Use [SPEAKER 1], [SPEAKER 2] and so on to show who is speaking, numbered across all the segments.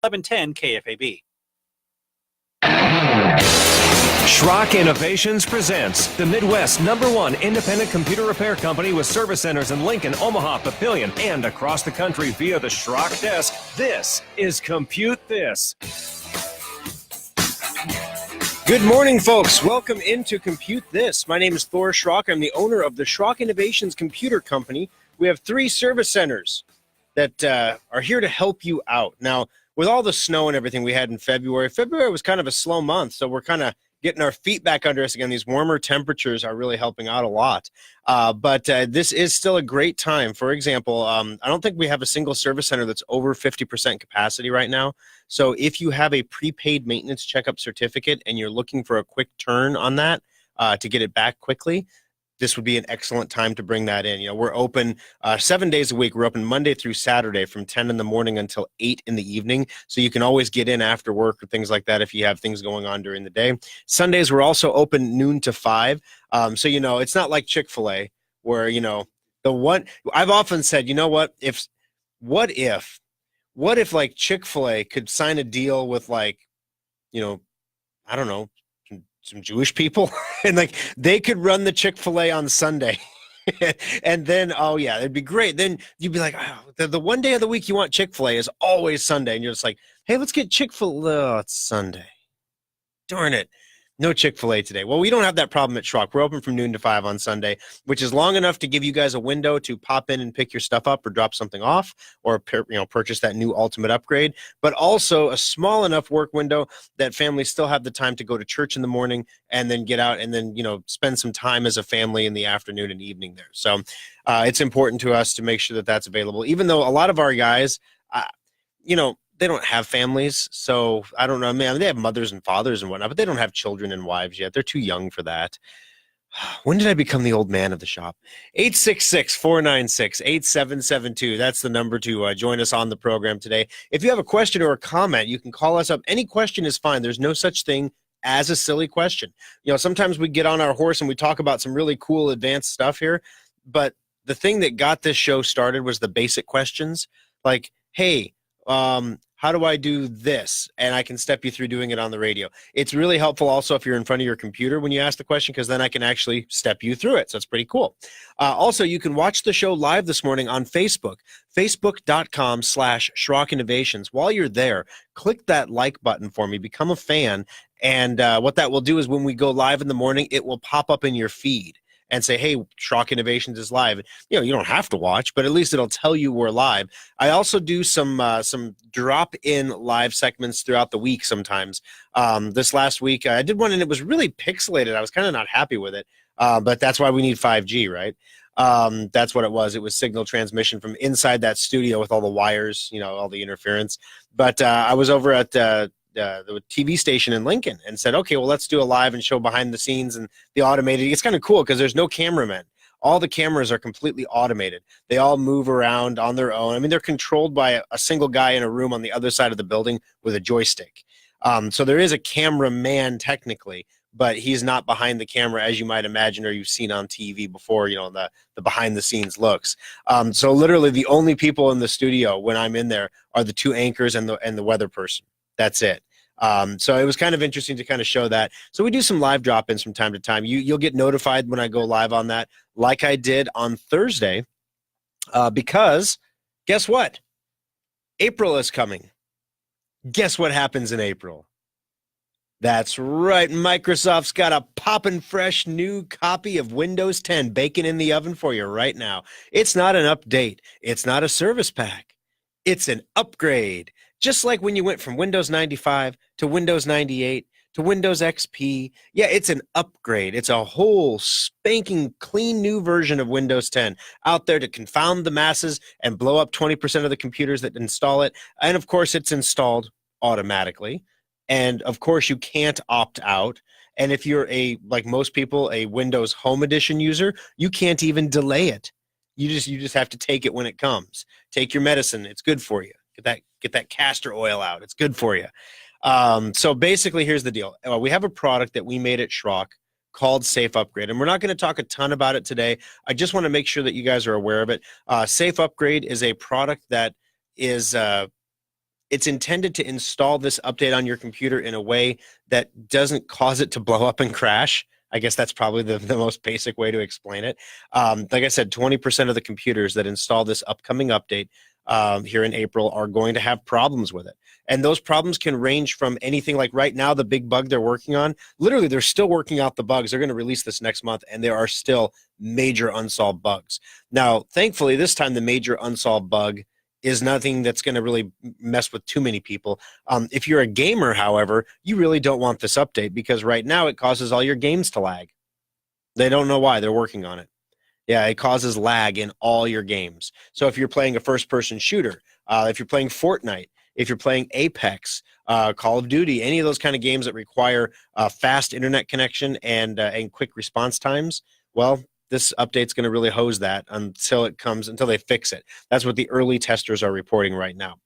[SPEAKER 1] 1110 KFAB.
[SPEAKER 2] Schrock Innovations presents the Midwest's #1 independent computer repair company with service centers in Lincoln, Omaha, Papillion, and across the country via the Schrock desk. This is Compute This. Good morning, folks. Welcome into Compute This. My name is Thor Schrock. I'm the owner of the Schrock Innovations Computer Company. We have 3 service centers that are here to help you out. Now, with all the snow and everything we had in February was kind of a slow month, so we're kind of getting our feet back under us again. These warmer temperatures are really helping out a lot. But this is still a great time. For example, I don't think we have a single service center that's over 50% capacity right now. So if you have a prepaid maintenance checkup certificate and you're looking for a quick turn on that to get it back quickly, this would be an excellent time to bring that in. You know, we're open 7 days a week. We're open Monday through Saturday from 10 in the morning until 8 in the evening. So you can always get in after work or things like that if you have things going on during the day. Sundays, we're also open noon to 5. So, you know, it's not like Chick-fil-A where, you know, I've often said, you know what, what if like Chick-fil-A could sign a deal with like, you know, I don't know, some Jewish people and like they could run the Chick-fil-A on Sunday and then, oh yeah, it'd be great. Then you'd be like, oh, the one day of the week you want Chick-fil-A is always Sunday. And you're just like, hey, let's get Chick-fil-A. Oh, it's Sunday. Darn it. No Chick-fil-A today. Well, we don't have that problem at Schrock. We're open from noon to 5 on Sunday, which is long enough to give you guys a window to pop in and pick your stuff up or drop something off or purchase that new ultimate upgrade, but also a small enough work window that families still have the time to go to church in the morning and then get out and then, you know, spend some time as a family in the afternoon and evening there. So it's important to us to make sure that that's available, even though a lot of our guys, you know, they don't have families, so I don't know. I mean, they have mothers and fathers and whatnot, but they don't have children and wives yet. They're too young for that. When did I become the old man of the shop? 866-496-8772. That's the number to join us on the program today. If you have a question or a comment, you can call us up. Any question is fine. There's no such thing as a silly question. You know, sometimes we get on our horse and we talk about some really cool advanced stuff here, but the thing that got this show started was the basic questions. Like, hey, how do I do this? And I can step you through doing it on the radio. It's really helpful also if you're in front of your computer when you ask the question, because then I can actually step you through it. So it's pretty cool. Also, you can watch the show live this morning on Facebook, facebook.com/Schrock Innovations. While you're there, click that like button for me, become a fan. And what that will do is when we go live in the morning, it will pop up in your feed and say, hey, Schrock Innovations is live. You know, you don't have to watch, but at least it'll tell you we're live. I also do some drop-in live segments throughout the week sometimes. This last week, I did one, and it was really pixelated. I was kind of not happy with it, but that's why we need 5G, right? That's what it was. It was signal transmission from inside that studio with all the wires, you know, all the interference. But I was over at the TV station in Lincoln and said, okay, well, let's do a live and show behind the scenes and the automated. It's kind of cool because there's no cameramen. All the cameras are completely automated. They all move around on their own. I mean, they're controlled by a single guy in a room on the other side of the building with a joystick. So there is a cameraman technically, but he's not behind the camera as you might imagine or you've seen on TV before, you know, the behind the scenes looks. So literally the only people in the studio when I'm in there are the 2 anchors and the weather person. That's it. So it was kind of interesting to kind of show that. So we do some live drop-ins from time to time. You'll get notified when I go live on that, like I did on Thursday, because guess what? April is coming. Guess what happens in April? That's right. Microsoft's got a poppin' fresh new copy of Windows 10 baking in the oven for you right now. It's not an update. It's not a service pack. It's an upgrade. Just like when you went from Windows 95 to Windows 98 to Windows XP. Yeah, it's an upgrade. It's a whole spanking clean new version of Windows 10 out there to confound the masses and blow up 20% of the computers that install it. And of course, it's installed automatically. And of course, you can't opt out. And if you're like most people, a Windows Home Edition user, you can't even delay it. You just have to take it when it comes. Take your medicine. It's good for you. Get that castor oil out. It's good for you. So basically, here's the deal. We have a product that we made at Schrock called Safe Upgrade, and we're not going to talk a ton about it today. I just want to make sure that you guys are aware of it. Safe Upgrade is a product that is It's intended to install this update on your computer in a way that doesn't cause it to blow up and crash. I guess that's probably the most basic way to explain it. Like I said, 20% of the computers that install this upcoming update here in April are going to have problems with it. And those problems can range from anything like right now, the big bug they're working on, literally they're still working out the bugs. They're going to release this next month, and there are still major unsolved bugs. Now, thankfully, this time the major unsolved bug is nothing that's going to really mess with too many people. If you're a gamer, however, you really don't want this update because right now it causes all your games to lag. They don't know why. They're working on it. Yeah, it causes lag in all your games. So if you're playing a first-person shooter, if you're playing Fortnite, if you're playing Apex, Call of Duty, any of those kind of games that require fast internet connection and quick response times, well, this update's going to really hose that until they fix it. That's what the early testers are reporting right now.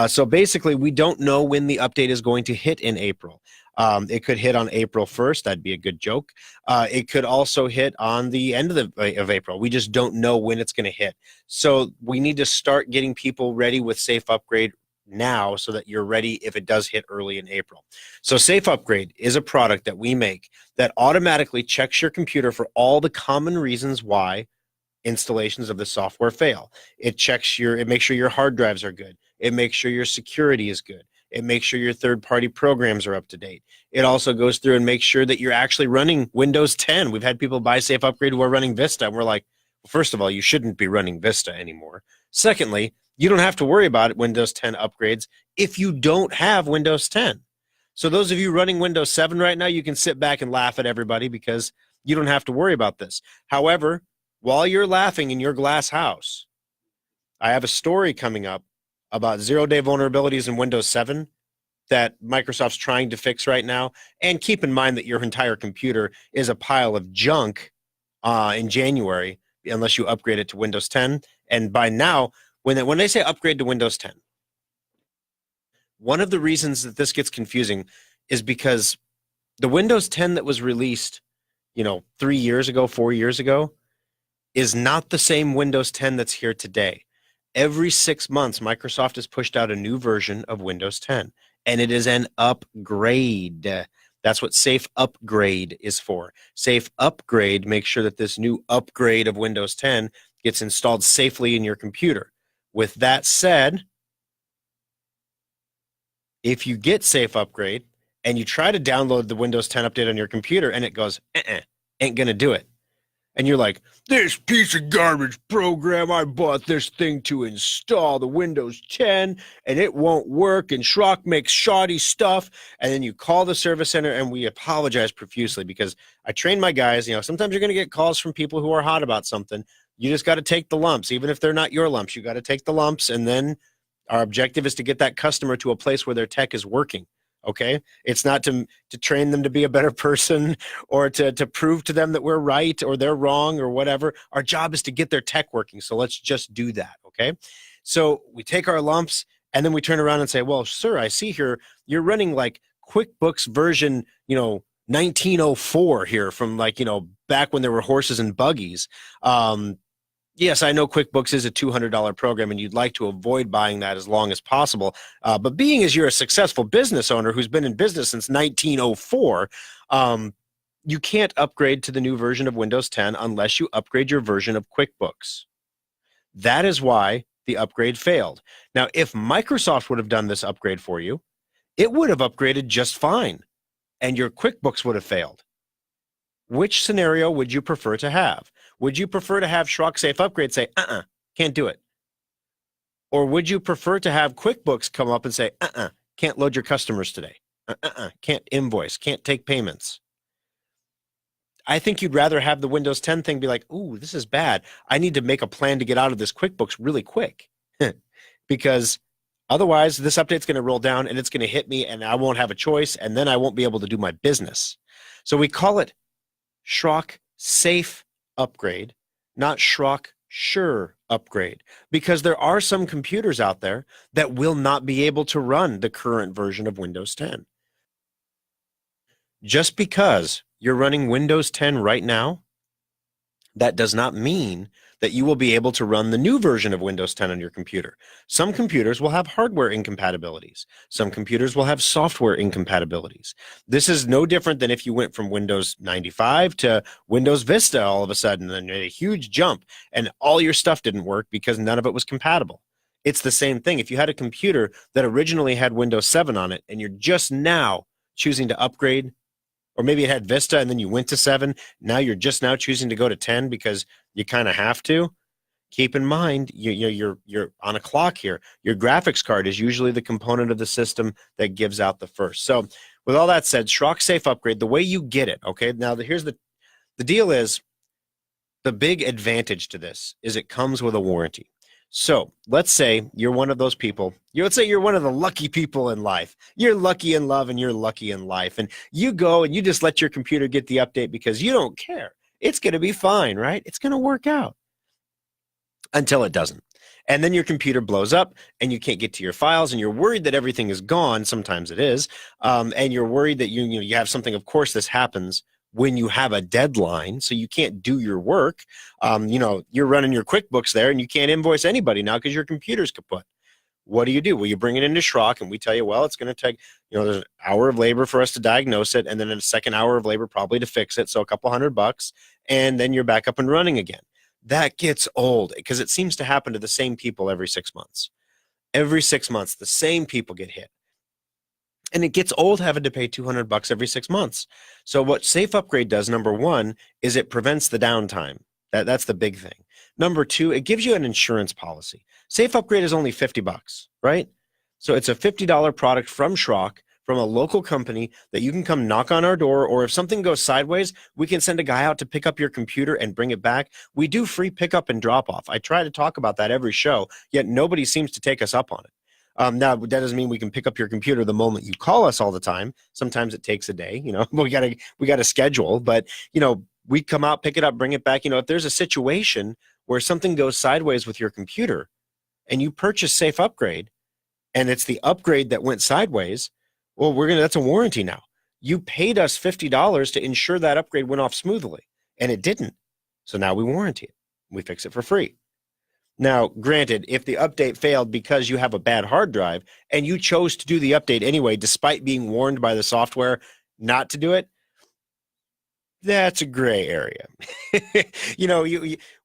[SPEAKER 2] So basically, we don't know when the update is going to hit in April. It could hit on April 1st. That'd be a good joke. It could also hit on the end of April. We just don't know when it's going to hit. So we need to start getting people ready with Safe Upgrade now so that you're ready if it does hit early in April. So Safe Upgrade is a product that we make that automatically checks your computer for all the common reasons why installations of the software fail. It makes sure your hard drives are good. It makes sure your security is good. It makes sure your third-party programs are up to date. It also goes through and makes sure that you're actually running Windows 10. We've had people buy Safe Upgrade who are running Vista, and we're like, well, first of all, you shouldn't be running Vista anymore. Secondly, you don't have to worry about Windows 10 upgrades if you don't have Windows 10. So those of you running Windows 7 right now, you can sit back and laugh at everybody because you don't have to worry about this. However, while you're laughing in your glass house, I have a story coming up about zero-day vulnerabilities in Windows 7 that Microsoft's trying to fix right now. And keep in mind that your entire computer is a pile of junk in January, unless you upgrade it to Windows 10. And by now, when they say upgrade to Windows 10, one of the reasons that this gets confusing is because the Windows 10 that was released, 3 years ago, 4 years ago, is not the same Windows 10 that's here today. Every 6 months, Microsoft has pushed out a new version of Windows 10, and it is an upgrade. That's what Safe Upgrade is for. Safe Upgrade makes sure that this new upgrade of Windows 10 gets installed safely in your computer. With that said, if you get Safe Upgrade and you try to download the Windows 10 update on your computer and it goes, ain't gonna do it. And you're like, this piece of garbage program, I bought this thing to install the Windows 10 and it won't work and Schrock makes shoddy stuff. And then you call the service center and we apologize profusely because I train my guys, sometimes you're going to get calls from people who are hot about something. You just got to take the lumps. Even if they're not your lumps, you got to take the lumps. And then our objective is to get that customer to a place where their tech is working. Okay, it's not to train them to be a better person or to prove to them that we're right or they're wrong or whatever. Our job is to get their tech working. So let's just do that. Okay, so we take our lumps and then we turn around and say, well, sir, I see here you're running like QuickBooks version, 1904 here from back when there were horses and buggies. Yes, I know QuickBooks is a $200 program and you'd like to avoid buying that as long as possible. But being as you're a successful business owner who's been in business since 1904, you can't upgrade to the new version of Windows 10 unless you upgrade your version of QuickBooks. That is why the upgrade failed. Now, if Microsoft would have done this upgrade for you, it would have upgraded just fine and your QuickBooks would have failed. Which scenario would you prefer to have? Would you prefer to have Schrock Safe Upgrade say, can't do it? Or would you prefer to have QuickBooks come up and say, can't load your customers today? Can't invoice, can't take payments? I think you'd rather have the Windows 10 thing be like, ooh, this is bad. I need to make a plan to get out of this QuickBooks really quick. Because otherwise, this update's going to roll down and it's going to hit me and I won't have a choice and then I won't be able to do my business. So we call it Schrock Safe Upgrade, not Schrock Sure Upgrade, because there are some computers out there that will not be able to run the current version of Windows 10. Just because you're running Windows 10 right now, that does not mean that you will be able to run the new version of Windows 10 on your computer. Some computers will have hardware incompatibilities. Some computers will have software incompatibilities. This is no different than if you went from Windows 95 to Windows Vista all of a sudden, and a huge jump, and all your stuff didn't work because none of it was compatible. It's the same thing. If you had a computer that originally had Windows 7 on it, and you're just now choosing to upgrade, or maybe it had Vista and then you went to 7, now you're just now choosing to go to 10 because you kind of have to, keep in mind you're on a clock here. Your graphics card is usually the component of the system that gives out the first. So with all that said, Schrock Safe Upgrade, the way you get it, okay, now here's the deal is, the big advantage to this is it comes with a warranty. So let's say you're one of those people. Let's say you're one of the lucky people in life. You're lucky in love and you're lucky in life. And you go and you just let your computer get the update because you don't care. It's going to be fine, right? It's going to work out until it doesn't. And then your computer blows up and you can't get to your files and you're worried that everything is gone. Sometimes it is. And you're worried that you have something. Of course, this happens when you have a deadline, so you can't do your work. You're running your QuickBooks there and you can't invoice anybody now because your computer's kaput. What do? Well, you bring it into Schrock and we tell you, well, it's going to take, there's an hour of labor for us to diagnose it and then a second hour of labor probably to fix it. So a couple $100 and then you're back up and running again. That gets old because it seems to happen to the same people every 6 months. Every 6 months, the same people get hit. And it gets old having to pay $200 every 6 months. So what Safe Upgrade does, number one, is it prevents the downtime. That's the big thing. Number two, it gives you an insurance policy. Safe Upgrade is only $50, right? So it's a $50 product from Schrock, from a local company that you can come knock on our door, or if something goes sideways, we can send a guy out to pick up your computer and bring it back. We do free pickup and drop off. I try to talk about that every show, yet nobody seems to take us up on it. Now, that doesn't mean we can pick up your computer the moment you call us all the time. Sometimes it takes a day. We gotta schedule. But we come out, pick it up, bring it back. If there's a situation where something goes sideways with your computer, and you purchase Safe Upgrade, and it's the upgrade that went sideways, well, that's a warranty now. You paid us $50 to ensure that upgrade went off smoothly, and it didn't. So now we warranty it. We fix it for free. Now, granted, if the update failed because you have a bad hard drive and you chose to do the update anyway, despite being warned by the software not to do it, that's a gray area.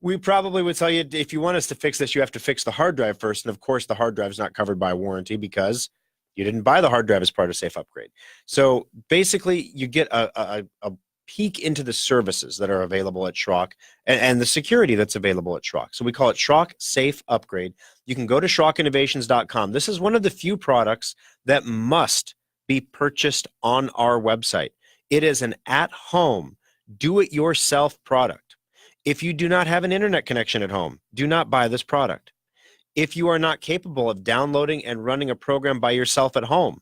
[SPEAKER 2] We probably would tell you, if you want us to fix this, you have to fix the hard drive first. And of course, the hard drive is not covered by a warranty because you didn't buy the hard drive as part of Safe Upgrade. So basically, you get a peek into the services that are available at Schrock and the security that's available at Schrock. So we call it Schrock Safe Upgrade. You can go to SchrockInnovations.com. This is one of the few products that must be purchased on our website. It is an at-home, do-it-yourself product. If you do not have an internet connection at home, do not buy this product. If you are not capable of downloading and running a program by yourself at home,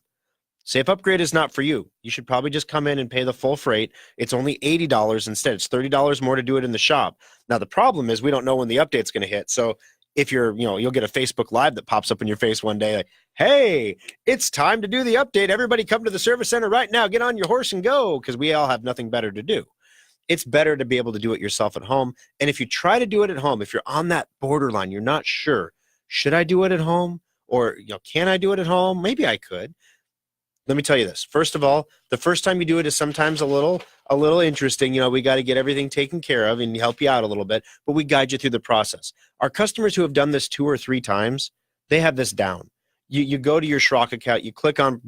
[SPEAKER 2] Safe Upgrade is not for you. You should probably just come in and pay the full freight. It's only $80 instead. It's $30 more to do it in the shop. Now, the problem is we don't know when the update's going to hit. So if you'll get a Facebook Live that pops up in your face one day like, hey, it's time to do the update. Everybody come to the service center right now. Get on your horse and go, because we all have nothing better to do. It's better to be able to do it yourself at home. And if you try to do it at home, if you're on that borderline, you're not sure, should I do it at home? Or can I do it at home? Maybe I could. Let me tell you this. First of all, the first time you do it is sometimes a little interesting. We got to get everything taken care of and help you out a little bit, but we guide you through the process. Our customers who have done this 2 or 3 times, they have this down. You go to your Schrock account, you click on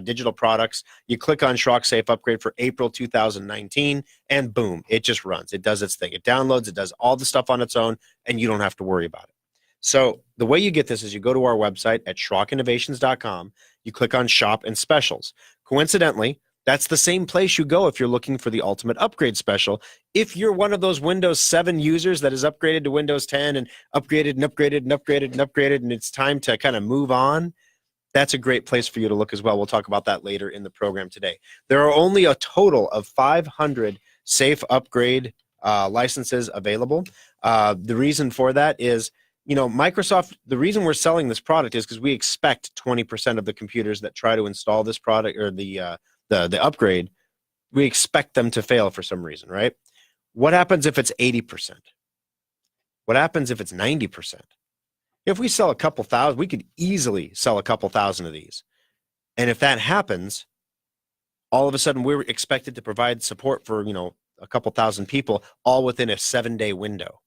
[SPEAKER 2] digital products, you click on Schrock Safe Upgrade for April 2019, and boom, it just runs. It does its thing. It downloads, it does all the stuff on its own, and you don't have to worry about it. So the way you get this is you go to our website at SchrockInnovations.com. You click on Shop and Specials. Coincidentally, that's the same place you go if you're looking for the Ultimate Upgrade Special. If you're one of those Windows 7 users that is upgraded to Windows 10 and upgraded and upgraded and upgraded and upgraded, and it's time to kind of move on, that's a great place for you to look as well. We'll talk about that later in the program today. There are only a total of 500 Safe Upgrade licenses available. The reason for that is, Microsoft, the reason we're selling this product is because we expect 20% of the computers that try to install this product or the upgrade, we expect them to fail for some reason, right? What happens if it's 80%? What happens if it's 90%? If we sell a couple thousand, we could easily sell a couple thousand of these. And if that happens, all of a sudden we're expected to provide support for, a couple thousand people all within a 7-day window.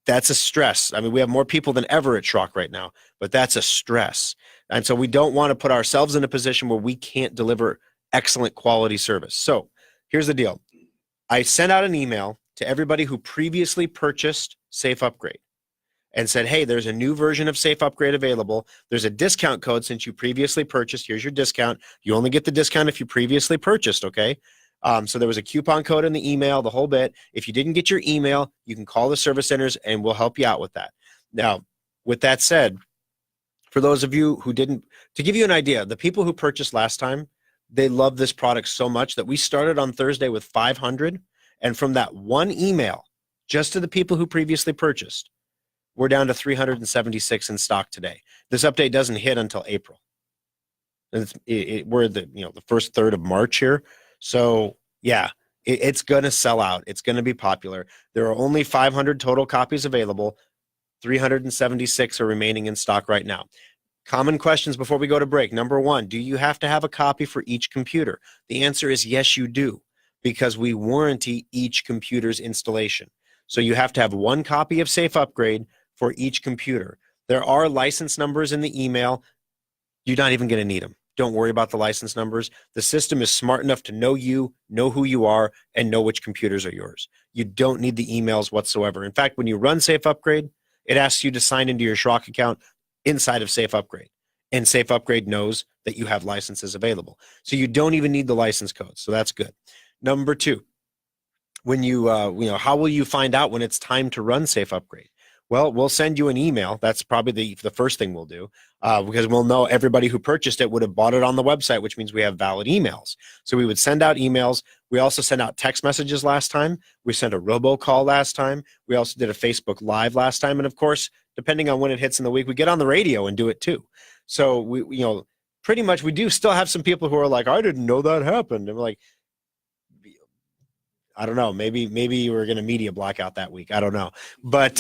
[SPEAKER 2] That's a stress. I mean, we have more people than ever at Schrock right now, but that's a stress. And so we don't want to put ourselves in a position where we can't deliver excellent quality service. So here's the deal. I sent out an email to everybody who previously purchased Safe Upgrade and said, hey, there's a new version of Safe Upgrade available. There's a discount code since you previously purchased. Here's your discount. You only get the discount if you previously purchased, okay? So there was a coupon code in the email, the whole bit. If you didn't get your email, you can call the service centers and we'll help you out with that. Now, with that said, for those of you who didn't, to give you an idea, the people who purchased last time, they love this product so much that we started on Thursday with 500. And from that one email, just to the people who previously purchased, we're down to 376 in stock today. This update doesn't hit until April. We're the first third of March here. So yeah, it's going to sell out. It's going to be popular. There are only 500 total copies available. 376 are remaining in stock right now. Common questions before we go to break. Number one, do you have to have a copy for each computer? The answer is yes, you do, because we warranty each computer's installation. So you have to have one copy of Safe Upgrade for each computer. There are license numbers in the email. You're not even going to need them. Don't worry about the license numbers. The system is smart enough to know you, know who you are, and know which computers are yours. You don't need the emails whatsoever. In fact, when you run Safe Upgrade, it asks you to sign into your Schrock account inside of Safe Upgrade. And Safe Upgrade knows that you have licenses available. So you don't even need the license codes. So that's good. Number two, when how will you find out when it's time to run Safe Upgrade? Well, we'll send you an email. That's probably the first thing we'll do, because we'll know everybody who purchased it would have bought it on the website, which means we have valid emails. So we would send out emails. We also sent out text messages last time. We sent a robocall last time. We also did a Facebook Live last time. And of course, depending on when it hits in the week, we get on the radio and do it too. So we pretty much we do still have some people who are like, I didn't know that happened. And we're like, I don't know. Maybe you were going to media blackout that week. I don't know. But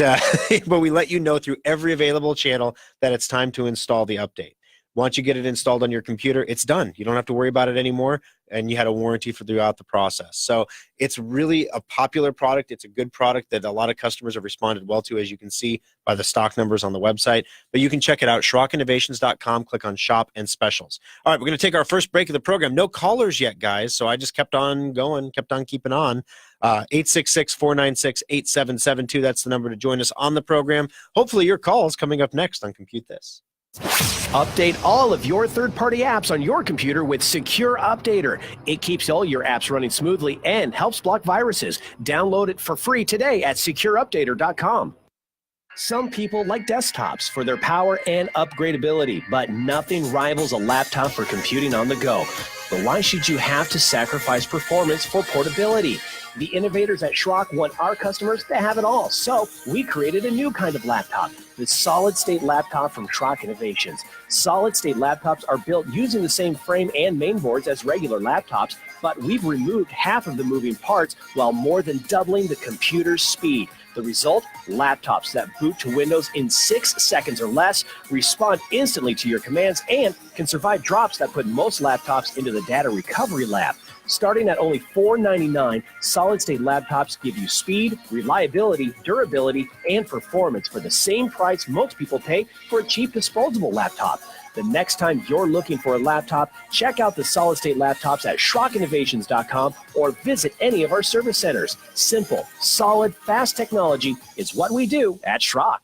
[SPEAKER 2] but we let you know through every available channel that it's time to install the update. Once you get it installed on your computer, it's done. You don't have to worry about it anymore, and you had a warranty throughout the process. So it's really a popular product. It's a good product that a lot of customers have responded well to, as you can see by the stock numbers on the website. But you can check it out, SchrockInnovations.com, click on Shop and Specials. All right, we're going to take our first break of the program. No callers yet, guys, so I just kept on going, kept on keeping on. 866-496-8772. That's the number to join us on the program. Hopefully your call is coming up next on Compute This.
[SPEAKER 1] Update all of your third-party apps on your computer with Secure Updater. It keeps all your apps running smoothly and helps block viruses. Download it for free today at secureupdater.com. Some people like desktops for their power and upgradability, but nothing rivals a laptop for computing on the go. But why should you have to sacrifice performance for portability? The innovators at Schrock want our customers to have it all, so we created a new kind of laptop, the solid-state laptop from Schrock Innovations. Solid-state laptops are built using the same frame and mainboards as regular laptops, but we've removed half of the moving parts while more than doubling the computer's speed. The result? Laptops that boot to Windows in 6 seconds or less, respond instantly to your commands, and can survive drops that put most laptops into the data recovery lab. Starting at only $499, solid-state laptops give you speed, reliability, durability, and performance for the same price most people pay for a cheap disposable laptop. The next time you're looking for a laptop, check out the solid-state laptops at SchrockInnovations.com or visit any of our service centers. Simple, solid, fast technology is what we do at Schrock.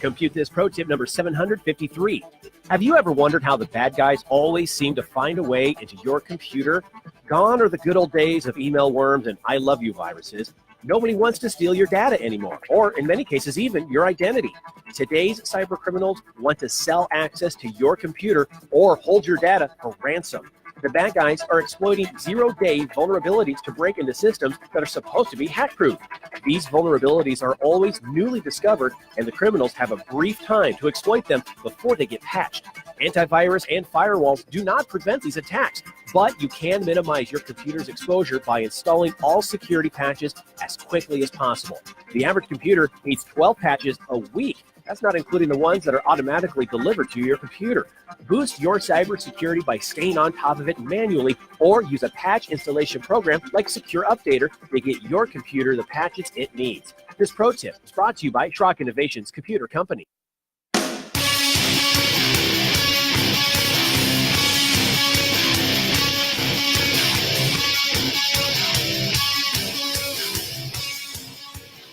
[SPEAKER 1] Compute This pro tip number 753. Have you ever wondered how the bad guys always seem to find a way into your computer? Gone are the good old days of email worms and I love you viruses. Nobody wants to steal your data anymore, or in many cases, even your identity. Today's cyber criminals want to sell access to your computer or hold your data for ransom. The bad guys are exploiting zero-day vulnerabilities to break into systems that are supposed to be hack-proof. These vulnerabilities are always newly discovered, and the criminals have a brief time to exploit them before they get patched. Antivirus and firewalls do not prevent these attacks, but you can minimize your computer's exposure by installing all security patches as quickly as possible. The average computer needs 12 patches a week. That's not including the ones that are automatically delivered to your computer. Boost your cybersecurity by staying on top of it manually, or use a patch installation program like Secure Updater to get your computer the patches it needs. This pro tip is brought to you by Schrock Innovations Computer Company.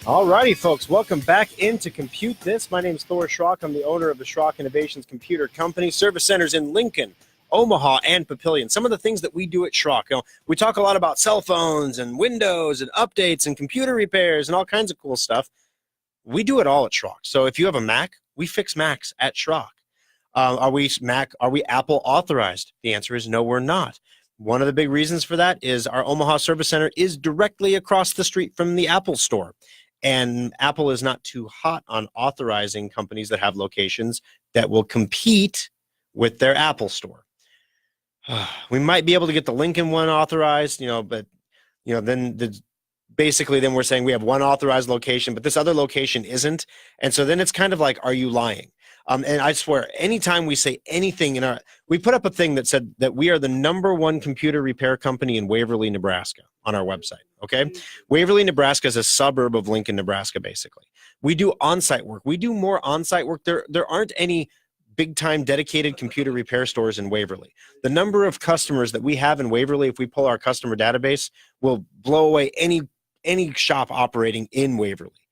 [SPEAKER 2] Alrighty, folks, welcome back into Compute This. My name is Thor Schrock. I'm the owner of the Schrock Innovations Computer Company, service centers in Lincoln, Omaha, and Papillion. Some of the things that we do at Schrock, we talk a lot about cell phones and Windows and updates and computer repairs and all kinds of cool stuff. We do it all at Schrock. So if you have a Mac, we fix Macs at Schrock. Are we Apple authorized? The answer is no, we're not. One of the big reasons for that is our Omaha service center is directly across the street from the Apple store. And Apple is not too hot on authorizing companies that have locations that will compete with their Apple store. We might be able to get the Lincoln one authorized, but then basically then we're saying we have one authorized location, but this other location isn't. And so then it's kind of like, are you lying? And I swear, anytime we say anything we put up a thing that said that we are the #1 computer repair company in Waverly, Nebraska on our website. Okay. Waverly, Nebraska is a suburb of Lincoln, Nebraska, basically. We do on-site work. We do more on-site work. There aren't any big-time dedicated computer repair stores in Waverly. The number of customers that we have in Waverly, if we pull our customer database, will blow away any shop operating in Waverly.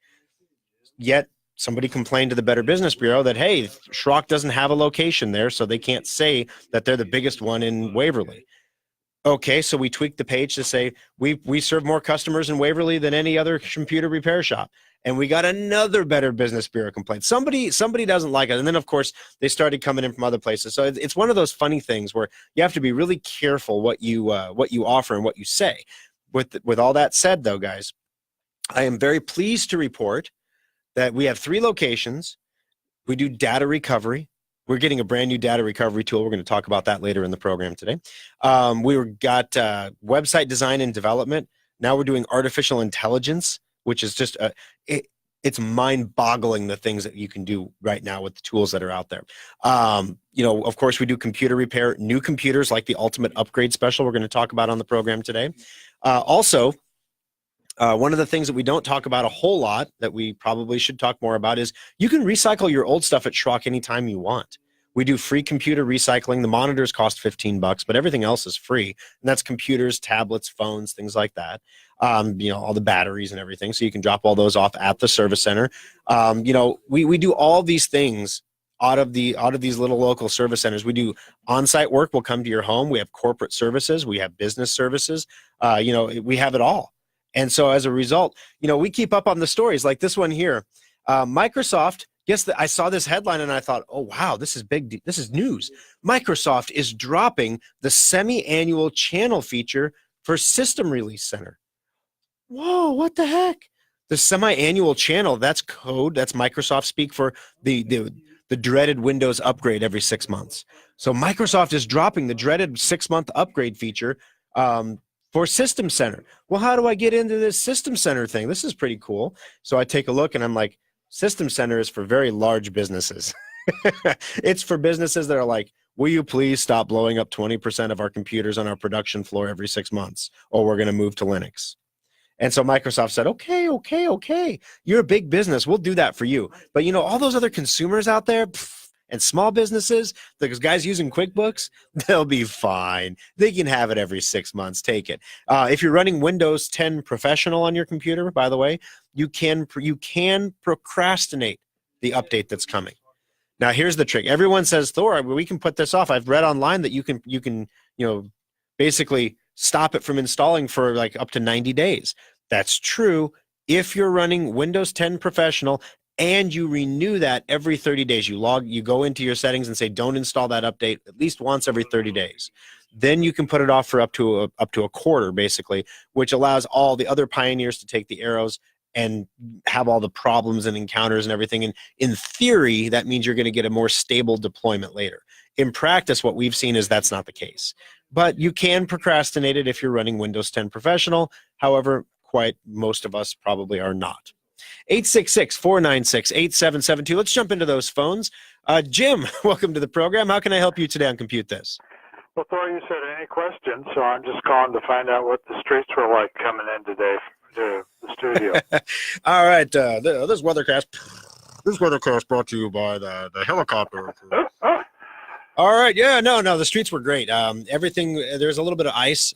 [SPEAKER 2] Yet, somebody complained to the Better Business Bureau that, hey, Schrock doesn't have a location there, so they can't say that they're the biggest one in Waverly. Okay, so we tweaked the page to say we serve more customers in Waverly than any other computer repair shop. And we got another Better Business Bureau complaint. Somebody doesn't like it. And then, of course, they started coming in from other places. So it's one of those funny things where you have to be really careful what you offer and what you say. With all that said, though, guys, I am very pleased to report that we have 3 locations. We do data recovery. We're getting a brand new data recovery tool. We're going to talk about that later in the program today. We got website design and development. Now we're doing artificial intelligence, which is just it's mind-boggling the things that you can do right now with the tools that are out there. Of course, we do computer repair, new computers like the Ultimate Upgrade Special we're going to talk about on the program today. Also, one of the things that we don't talk about a whole lot that we probably should talk more about is you can recycle your old stuff at Schrock anytime you want. We do free computer recycling. The monitors cost $15, but everything else is free. And that's computers, tablets, phones, things like that. All the batteries and everything. So you can drop all those off at the service center. We do all these things out of these little local service centers. We do on-site work. We'll come to your home. We have corporate services. We have business services. We have it all. And so as a result, we keep up on the stories like this one here. Microsoft, I saw this headline and I thought, oh, wow, this is big. This is news. Microsoft is dropping the semi-annual channel feature for System Release Center. Whoa, what the heck? The semi-annual channel, that's code. That's Microsoft speak for the dreaded Windows upgrade every 6 months. So Microsoft is dropping the dreaded 6-month upgrade feature for System Center. Well, how do I get into this System Center thing? This is pretty cool. So I take a look and I'm like, System Center is for very large businesses. It's for businesses that are like, will you please stop blowing up 20% of our computers on our production floor every 6 months, or we're going to move to Linux. And so Microsoft said, okay. You're a big business. We'll do that for you. But all those other consumers out there, and small businesses, those guys using QuickBooks, they'll be fine. They can have it every 6 months. Take it. If you're running Windows 10 Professional on your computer, by the way, you can procrastinate the update that's coming. Now, here's the trick. Everyone says, Thor, we can put this off. I've read online that you can basically stop it from installing for like up to 90 days. That's true if you're running Windows 10 Professional and you renew that every 30 days. You go into your settings and say, don't install that update at least once every 30 days. Then you can put it off for up to a quarter, basically, which allows all the other pioneers to take the arrows and have all the problems and encounters and everything. And in theory, that means you're going to get a more stable deployment later. In practice, what we've seen is that's not the case. But you can procrastinate it if you're running Windows 10 Professional. However, quite most of us probably are not. 866-496-8772. Let's jump into those phones. Jim, welcome to the program. How can I help you today on Compute This?
[SPEAKER 3] Well, Thor, you said any questions, so I'm just calling to find out what the streets were like coming in today to the studio.
[SPEAKER 2] All right, this weathercast brought to you by the helicopter. All right, yeah, no, the streets were great. Everything, there's a little bit of ice,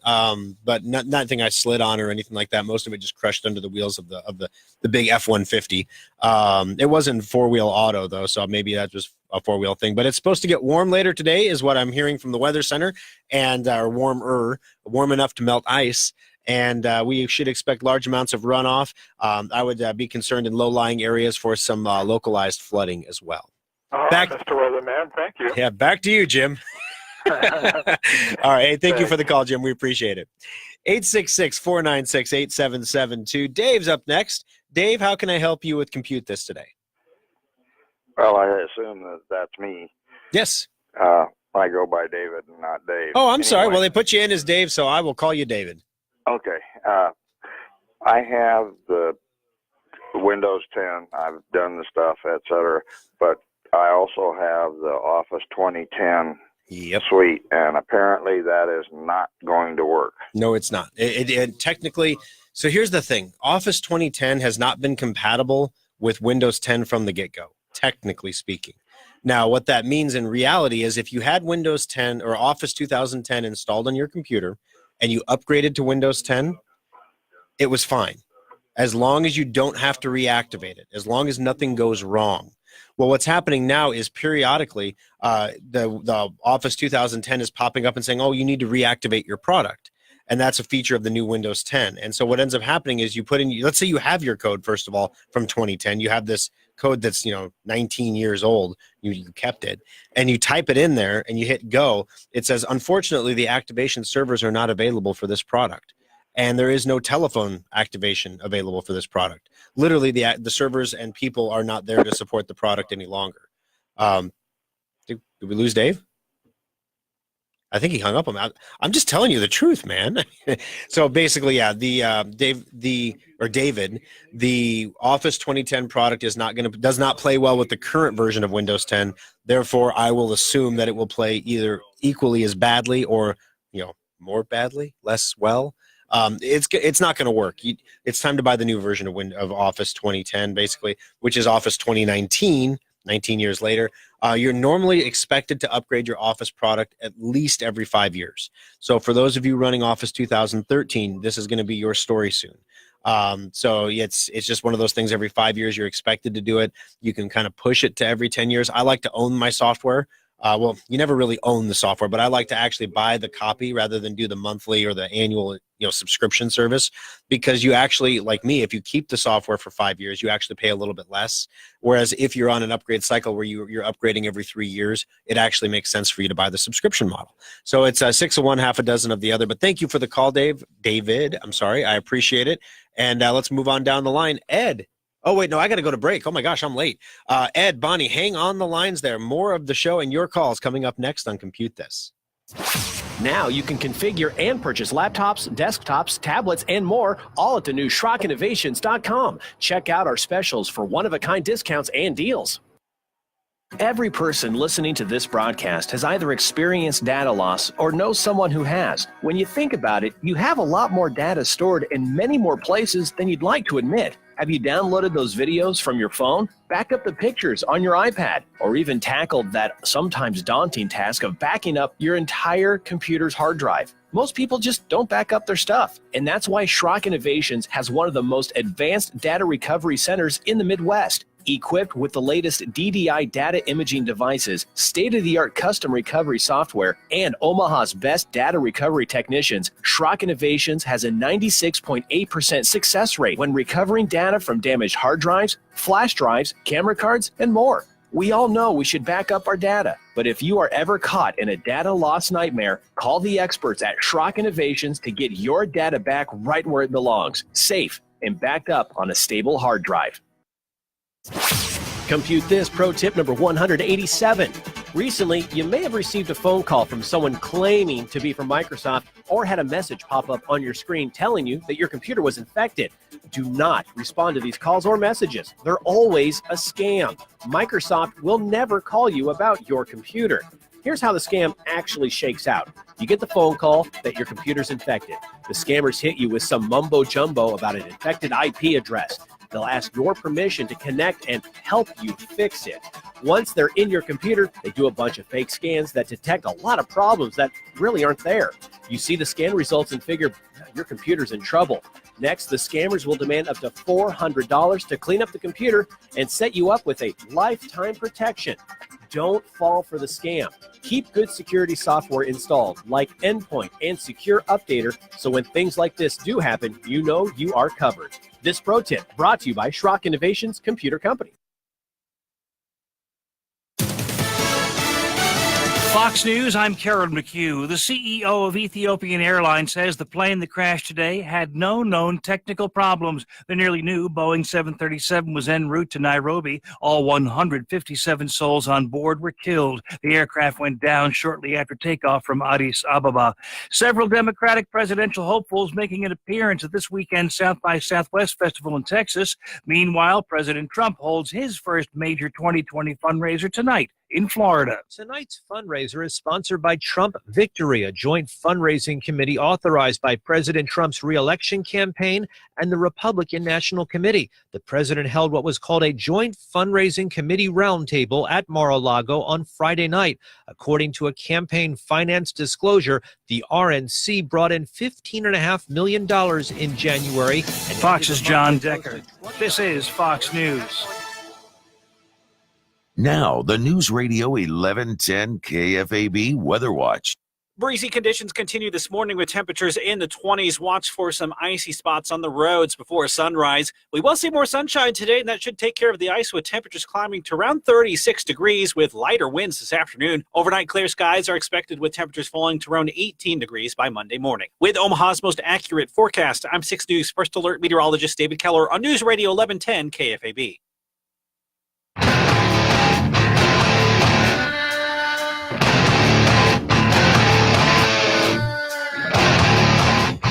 [SPEAKER 2] but nothing I slid on or anything like that. Most of it just crushed under the wheels of the big F-150. It wasn't four-wheel auto though, so maybe that was a four-wheel thing. But it's supposed to get warm later today, is what I'm hearing from the Weather Center, and warm enough to melt ice. And we should expect large amounts of runoff. I would be concerned in low-lying areas for some localized flooding as well.
[SPEAKER 3] All right, Mr. Weatherman, thank you.
[SPEAKER 2] Yeah, back to you, Jim. All right, hey, thank you for the call, Jim. We appreciate it. 866-496-8772. Dave's up next. Dave, how can I help you with Compute This today?
[SPEAKER 4] Well, I assume that's me.
[SPEAKER 2] Yes.
[SPEAKER 4] I go by David, not Dave.
[SPEAKER 2] Oh, I'm sorry. Well, they put you in as Dave, so I will call you David.
[SPEAKER 4] Okay. I have the Windows 10. I've done the stuff, etc. But I also have the Office 2010 suite, and apparently that is not going to work.
[SPEAKER 2] No, it's not. It technically, so here's the thing. Office 2010 has not been compatible with Windows 10 from the get-go, technically speaking. Now, what that means in reality is if you had Windows 10 or Office 2010 installed on your computer and you upgraded to Windows 10, it was fine. As long as you don't have to reactivate it, as long as nothing goes wrong. Well, what's happening now is periodically the Office 2010 is popping up and saying, oh, you need to reactivate your product. And that's a feature of the new Windows 10. And so what ends up happening is you put in, let's say you have your code, first of all, from 2010. You have this code that's, 19 years old. You kept it. And you type it in there and you hit go. It says, unfortunately, the activation servers are not available for this product. And there is no telephone activation available for this product. Literally, the servers and people are not there to support the product any longer. Did we lose Dave? I think he hung up on me. I'm just telling you the truth, man. So basically, yeah, David, the Office 2010 product does not play well with the current version of Windows 10. Therefore, I will assume that it will play either equally as badly or more badly, less well. It's not going to work. It's time to buy the new version of Office 2010, basically, which is Office 2019, 19 years later. You're normally expected to upgrade your Office product at least every 5 years. So for those of you running Office 2013, this is going to be your story soon. So it's just one of those things. Every 5 years, you're expected to do it. You can kind of push it to every 10 years. I like to own my software. Well, you never really own the software, but I like to actually buy the copy rather than do the monthly or the annual, subscription service, because you actually, like me, if you keep the software for 5 years, you actually pay a little bit less. Whereas if you're on an upgrade cycle where you're upgrading every 3 years, it actually makes sense for you to buy the subscription model. So it's 6 of one, half a dozen of the other. But thank you for the call, David. I'm sorry. I appreciate it. And let's move on down the line. Ed. Oh, wait, no, I got to go to break. Oh, my gosh, I'm late. Ed, Bonnie, hang on the lines there. More of the show and your calls coming up next on Compute This.
[SPEAKER 1] Now you can configure and purchase laptops, desktops, tablets, and more, all at the new SchrockInnovations.com. Check out our specials for one-of-a-kind discounts and deals. Every person listening to this broadcast has either experienced data loss or knows someone who has. When you think about it, you have a lot more data stored in many more places than you'd like to admit. Have you downloaded those videos from your phone? Back up the pictures on your iPad, or even tackled that sometimes daunting task of backing up your entire computer's hard drive? Most people just don't back up their stuff, and that's why Schrock Innovations has one of the most advanced data recovery centers in the Midwest. Equipped with the latest DDI data imaging devices, state-of-the-art custom recovery software, and Omaha's best data recovery technicians, Schrock Innovations has a 96.8% success rate when recovering data from damaged hard drives, flash drives, camera cards, and more. We all know we should back up our data, but if you are ever caught in a data loss nightmare, call the experts at Schrock Innovations to get your data back right where it belongs, safe and backed up on a stable hard drive. Compute This pro tip number 187. Recently, you may have received a phone call from someone claiming to be from Microsoft or had a message pop up on your screen telling you that your computer was infected. Do not respond to these calls or messages. They're always a scam. Microsoft will never call you about your computer. Here's how the scam actually shakes out. You get the phone call that your computer's infected. The scammers hit you with some mumbo jumbo about an infected IP address. They'll ask your permission to connect and help you fix it. Once they're in your computer, they do a bunch of fake scans that detect a lot of problems that really aren't there. You see the scan results and figure your computer's in trouble. Next, the scammers will demand up to $400 to clean up the computer and set you up with a lifetime protection. Don't fall for the scam. Keep good security software installed, like Endpoint and Secure Updater, so when things like this do happen, you know you are covered. This pro tip brought to you by Schrock Innovations Computer Company.
[SPEAKER 5] Fox News, I'm Karen McHugh. The CEO of Ethiopian Airlines says the plane that crashed today had no known technical problems. The nearly new Boeing 737 was en route to Nairobi. All 157 souls on board were killed. The aircraft went down shortly after takeoff from Addis Ababa. Several Democratic presidential hopefuls making an appearance at this weekend's South by Southwest Festival in Texas. Meanwhile, President Trump holds his first major 2020 fundraiser tonight in Florida.
[SPEAKER 6] Tonight's fundraiser is sponsored by Trump Victory, a joint fundraising committee authorized by President Trump's re-election campaign and the Republican National Committee. The president held what was called a joint fundraising committee roundtable at Mar-a-Lago on Friday night. According to a campaign finance disclosure, the RNC brought in $15.5 million in January. And
[SPEAKER 5] Fox's John Decker. This is Fox News.
[SPEAKER 7] Now, the News Radio 1110 KFAB Weather Watch.
[SPEAKER 8] Breezy conditions continue this morning with temperatures in the 20s. Watch for some icy spots on the roads before sunrise. We will see more sunshine today, and that should take care of the ice with temperatures climbing to around 36 degrees with lighter winds this afternoon. Overnight clear skies are expected with temperatures falling to around 18 degrees by Monday morning. With Omaha's most accurate forecast, I'm 6 News First Alert meteorologist David Keller on News Radio 1110 KFAB.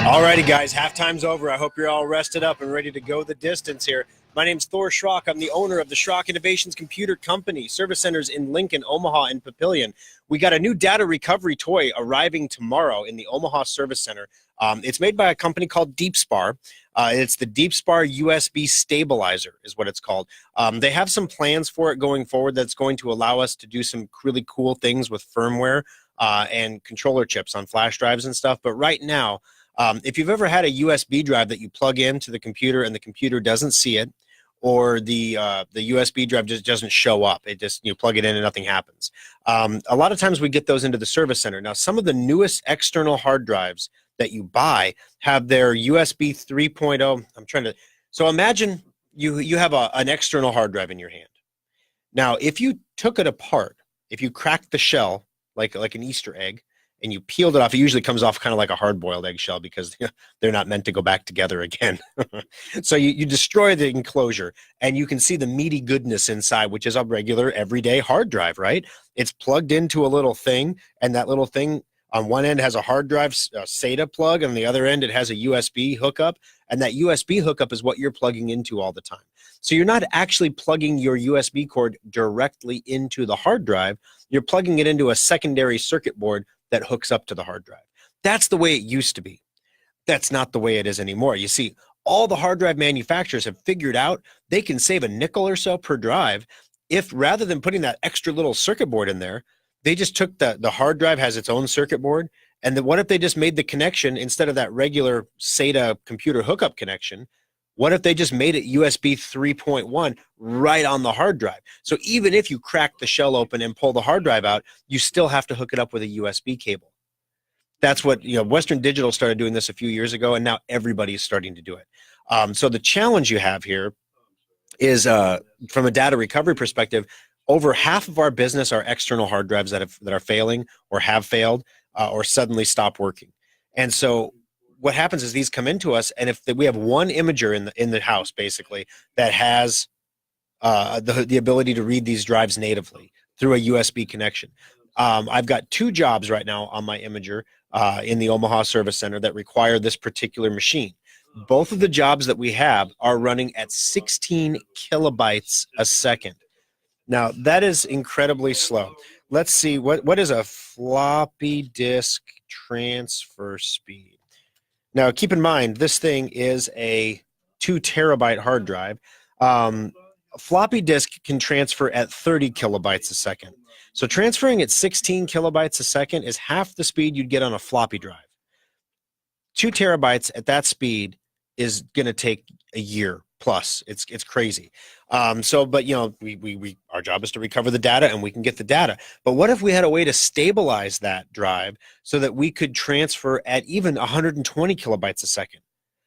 [SPEAKER 2] Alrighty, guys, halftime's over. I hope you're all rested up and ready to go the distance here. My name's Thor Schrock. I'm the owner of the Schrock Innovations Computer Company, service centers in Lincoln, Omaha, and Papillion. We got a new data recovery toy arriving tomorrow in the Omaha Service Center. It's made by a company called DeepSpar. It's the DeepSpar USB Stabilizer is what it's called. They have some plans for it going forward that's going to allow us to do some really cool things with firmware and controller chips on flash drives and stuff. But right now, if you've ever had a USB drive that you plug into the computer and the computer doesn't see it, or the USB drive just doesn't show up, it just, you plug it in and nothing happens. A lot of times we get those into the service center. Now, some of the newest external hard drives that you buy have their USB 3.0. So imagine you have an external hard drive in your hand. Now, if you took it apart, if you cracked the shell like an Easter egg, and you peeled it off, it usually comes off kind of like a hard-boiled eggshell because they're not meant to go back together again. So you destroy the enclosure, and you can see the meaty goodness inside, which is a regular, everyday hard drive, right? It's plugged into a little thing, and that little thing on one end has a hard drive SATA plug, and on the other end it has a USB hookup, and that USB hookup is what you're plugging into all the time. So you're not actually plugging your USB cord directly into the hard drive. You're plugging it into a secondary circuit board that hooks up to the hard drive. That's the way it used to be. That's not the way it is anymore. You see, all the hard drive manufacturers have figured out they can save a nickel or so per drive if, rather than putting that extra little circuit board in there, they just took the hard drive has its own circuit board, and then what if they just made the connection, instead of that regular SATA computer hookup connection, what if they just made it USB 3.1 right on the hard drive? So even if you crack the shell open and pull the hard drive out, you still have to hook it up with a USB cable. That's what, Western Digital started doing this a few years ago, and now everybody's starting to do it. So the challenge you have here is, from a data recovery perspective, over half of our business are external hard drives that are failing or have failed or suddenly stop working. And so what happens is these come into us, and if we have one imager in the house, basically, that has the ability to read these drives natively, through a USB connection. I've got 2 jobs right now on my Imager in the Omaha Service Center that require this particular machine. Both of the jobs that we have are running at 16 kilobytes a second. Now, that is incredibly slow. Let's see, what is a floppy disk transfer speed? Now, keep in mind, this thing is a 2 terabyte hard drive. A floppy disk can transfer at 30 kilobytes a second. So transferring at 16 kilobytes a second is half the speed you'd get on a floppy drive. 2 terabytes at that speed is going to take a year plus. It's crazy. But you know, we our job is to recover the data, and we can get the data. But what if we had a way to stabilize that drive so that we could transfer at even 120 kilobytes a second?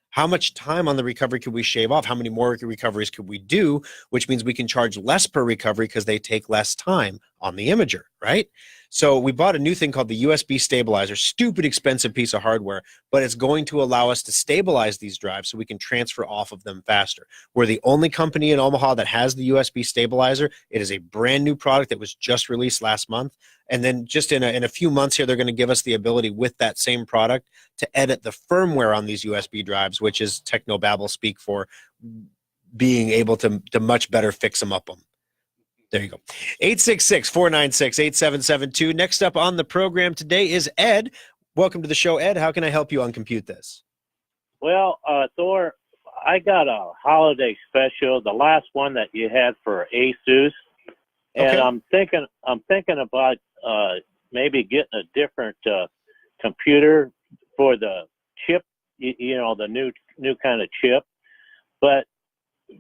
[SPEAKER 2] How much time on the recovery could we shave off? How many more recoveries could we do? Which means we can charge less per recovery because they take less time on the Imager, right? So we bought a new thing called the USB stabilizer, stupid expensive piece of hardware, but it's going to allow us to stabilize these drives so we can transfer off of them faster. We're the only company in Omaha that has the USB stabilizer. It is a brand new product that was just released last month. And then just in a few months here, they're going to give us the ability with that same product to edit the firmware on these USB drives, which is technobabble speak for being able to much better fix them up. There you go. 866-496-8772. Next up on the program today is Ed. Welcome to the show, Ed. How can I help you uncompute this?
[SPEAKER 9] Well, Thor, I got a holiday special, the last one that you had for Asus, and
[SPEAKER 2] Okay.
[SPEAKER 9] I'm thinking about maybe getting a different computer for the chip, you know, the new kind of chip. But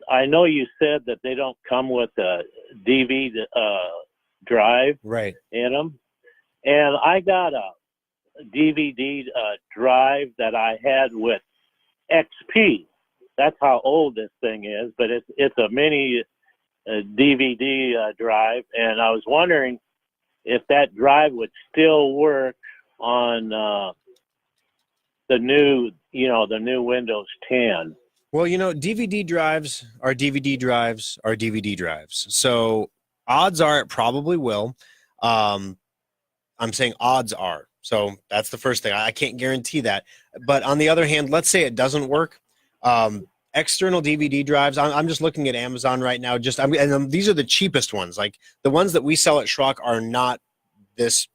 [SPEAKER 9] I know you said that they don't come with a DVD drive
[SPEAKER 2] Right.
[SPEAKER 9] in them, and I got a DVD drive that I had with XP. That's how old this thing is, but it's a mini DVD drive, and I was wondering if that drive would still work on the new Windows 10.
[SPEAKER 2] Well, you know, DVD drives are DVD drives are DVD drives. So odds are it probably will. I'm saying odds are. So that's the first thing. I can't guarantee that. But on the other hand, let's say it doesn't work. External DVD drives, I'm just looking at Amazon right now. These are the cheapest ones. Like the ones that we sell at Schrock are not this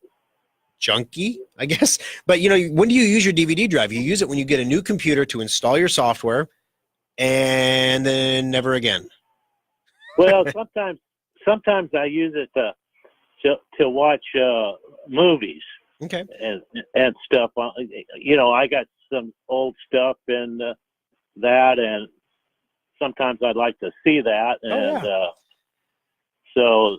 [SPEAKER 2] junky, I guess. But, you know, when do you use your DVD drive? You use it when you get a new computer to install your software, and then never again.
[SPEAKER 9] Well, sometimes I use it to watch movies.
[SPEAKER 2] Okay.
[SPEAKER 9] And stuff. You know, I got some old stuff in that, and sometimes I'd like to see that, and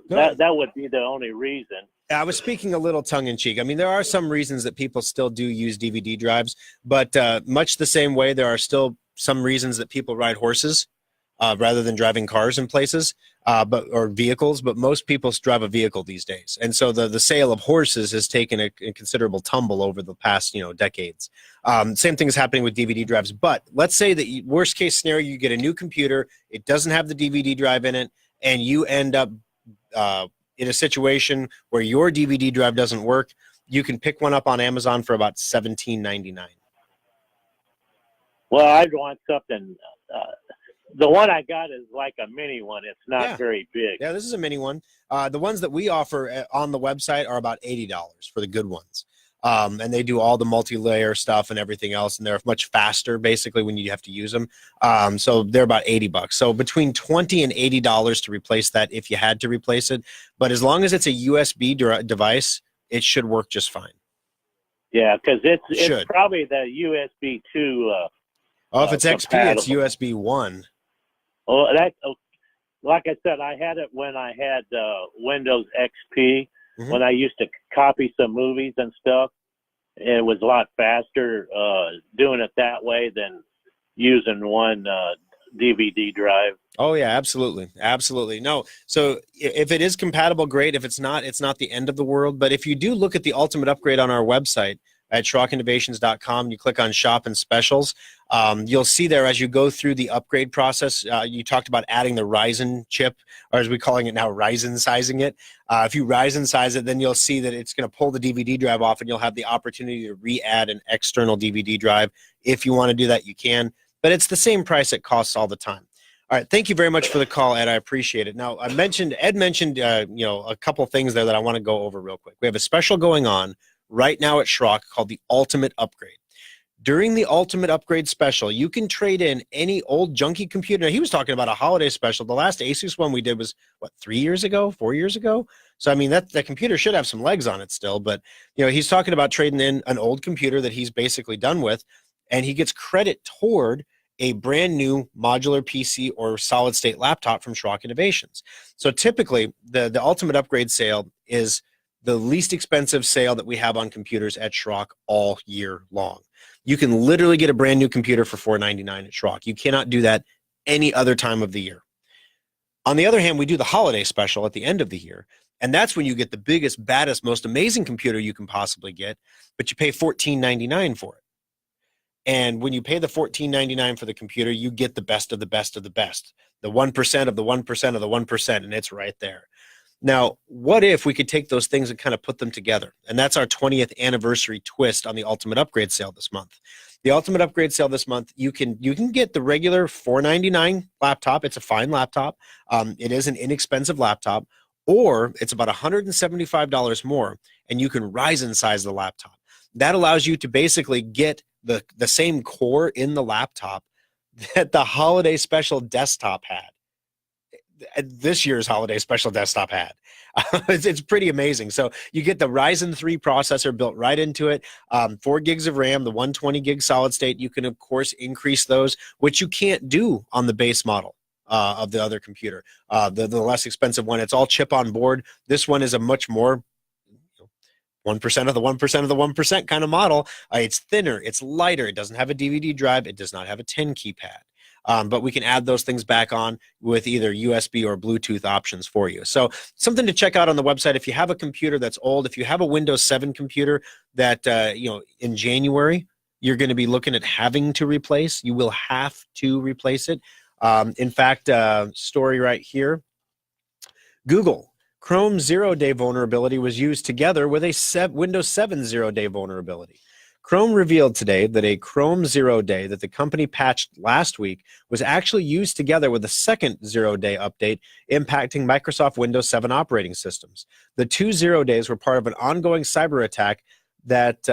[SPEAKER 9] that would be the only reason.
[SPEAKER 2] I was speaking a little tongue-in-cheek. I mean, there are some reasons that people still do use DVD drives, but much the same way, there are still some reasons that people ride horses rather than driving cars in places or vehicles, but most people drive a vehicle these days. And so the sale of horses has taken a considerable tumble over the past, decades. Same thing is happening with DVD drives. But let's say that worst case scenario, you get a new computer, it doesn't have the DVD drive in it, and you end up in a situation where your DVD drive doesn't work. You can pick one up on Amazon for about $17.99.
[SPEAKER 9] Well, I'd want something. The one I got is like a mini one. It's not very big.
[SPEAKER 2] Yeah, this is a mini one. The ones that we offer on the website are about $80 for the good ones. And they do all the multi-layer stuff and everything else, and they're much faster, basically, when you have to use them. So they're about $80. So between $20 and $80 to replace that if you had to replace it. But as long as it's a USB device, it should work just fine.
[SPEAKER 9] Yeah, because it's probably the USB 2.
[SPEAKER 2] If it's XP,
[SPEAKER 9] compatible.
[SPEAKER 2] it's USB 1.
[SPEAKER 9] Oh, like I said, I had it when I had Windows XP.
[SPEAKER 2] Mm-hmm.
[SPEAKER 9] When I used to copy some movies and stuff. It was a lot faster doing it that way than using one DVD drive.
[SPEAKER 2] Oh, yeah, absolutely. Absolutely. No, so if it is compatible, great. If it's not the end of the world. But if you do look at the ultimate upgrade on our website, at SchrockInnovations.com. You click on Shop and Specials. You'll see there as you go through the upgrade process, you talked about adding the Ryzen chip, or as we're calling it now, Ryzen sizing it. If you Ryzen size it, then you'll see that it's going to pull the DVD drive off, and you'll have the opportunity to re-add an external DVD drive. If you want to do that, you can. But it's the same price it costs all the time. All right, thank you very much for the call, Ed. I appreciate it. Now, Ed mentioned a couple things there that I want to go over real quick. We have a special going on right now at Schrock called the Ultimate Upgrade. During the Ultimate Upgrade special, you can trade in any old junky computer. Now, he was talking about a holiday special. The last Asus one we did was, 4 years ago? So, I mean, that computer should have some legs on it still. But, he's talking about trading in an old computer that he's basically done with, and he gets credit toward a brand new modular PC or solid state laptop from Schrock Innovations. So typically, the Ultimate Upgrade sale is the least expensive sale that we have on computers at Schrock all year long. You can literally get a brand new computer for $499 at Schrock. You cannot do that any other time of the year. On the other hand, we do the holiday special at the end of the year, and that's when you get the biggest, baddest, most amazing computer you can possibly get, but you pay $1499 for it. And when you pay the $1499 for the computer, you get the best of the best of the best, the 1% of the 1% of the 1%, and it's right there. Now, what if we could take those things and kind of put them together? And that's our 20th anniversary twist on the Ultimate Upgrade sale this month. The Ultimate Upgrade sale this month, you can get the regular $499 laptop. It's a fine laptop. It is an inexpensive laptop, or it's about $175 more, and you can Ryzen size the laptop. That allows you to basically get the same core in the laptop that the holiday special desktop had. This year's holiday special desktop had. It's pretty amazing. So you get the Ryzen 3 processor built right into it, 4 gigs of RAM, the 120 gig solid state. You can, of course, increase those, which you can't do on the base model of the other computer. The less expensive one, it's all chip on board. This one is a much more 1% of the 1% of the 1% kind of model. It's thinner, it's lighter, it doesn't have a DVD drive, it does not have a 10 keypad. But we can add those things back on with either USB or Bluetooth options for you. So something to check out on the website. If you have a computer that's old, if you have a Windows 7 computer that, in January, you're going to be looking at having to replace, you will have to replace it. In fact, story right here, Google Chrome zero-day vulnerability was used together with a Windows 7 zero-day vulnerability. Chrome revealed today that a Chrome zero-day that the company patched last week was actually used together with a second zero-day update impacting Microsoft Windows 7 operating systems. The two zero-days were part of an ongoing cyber attack that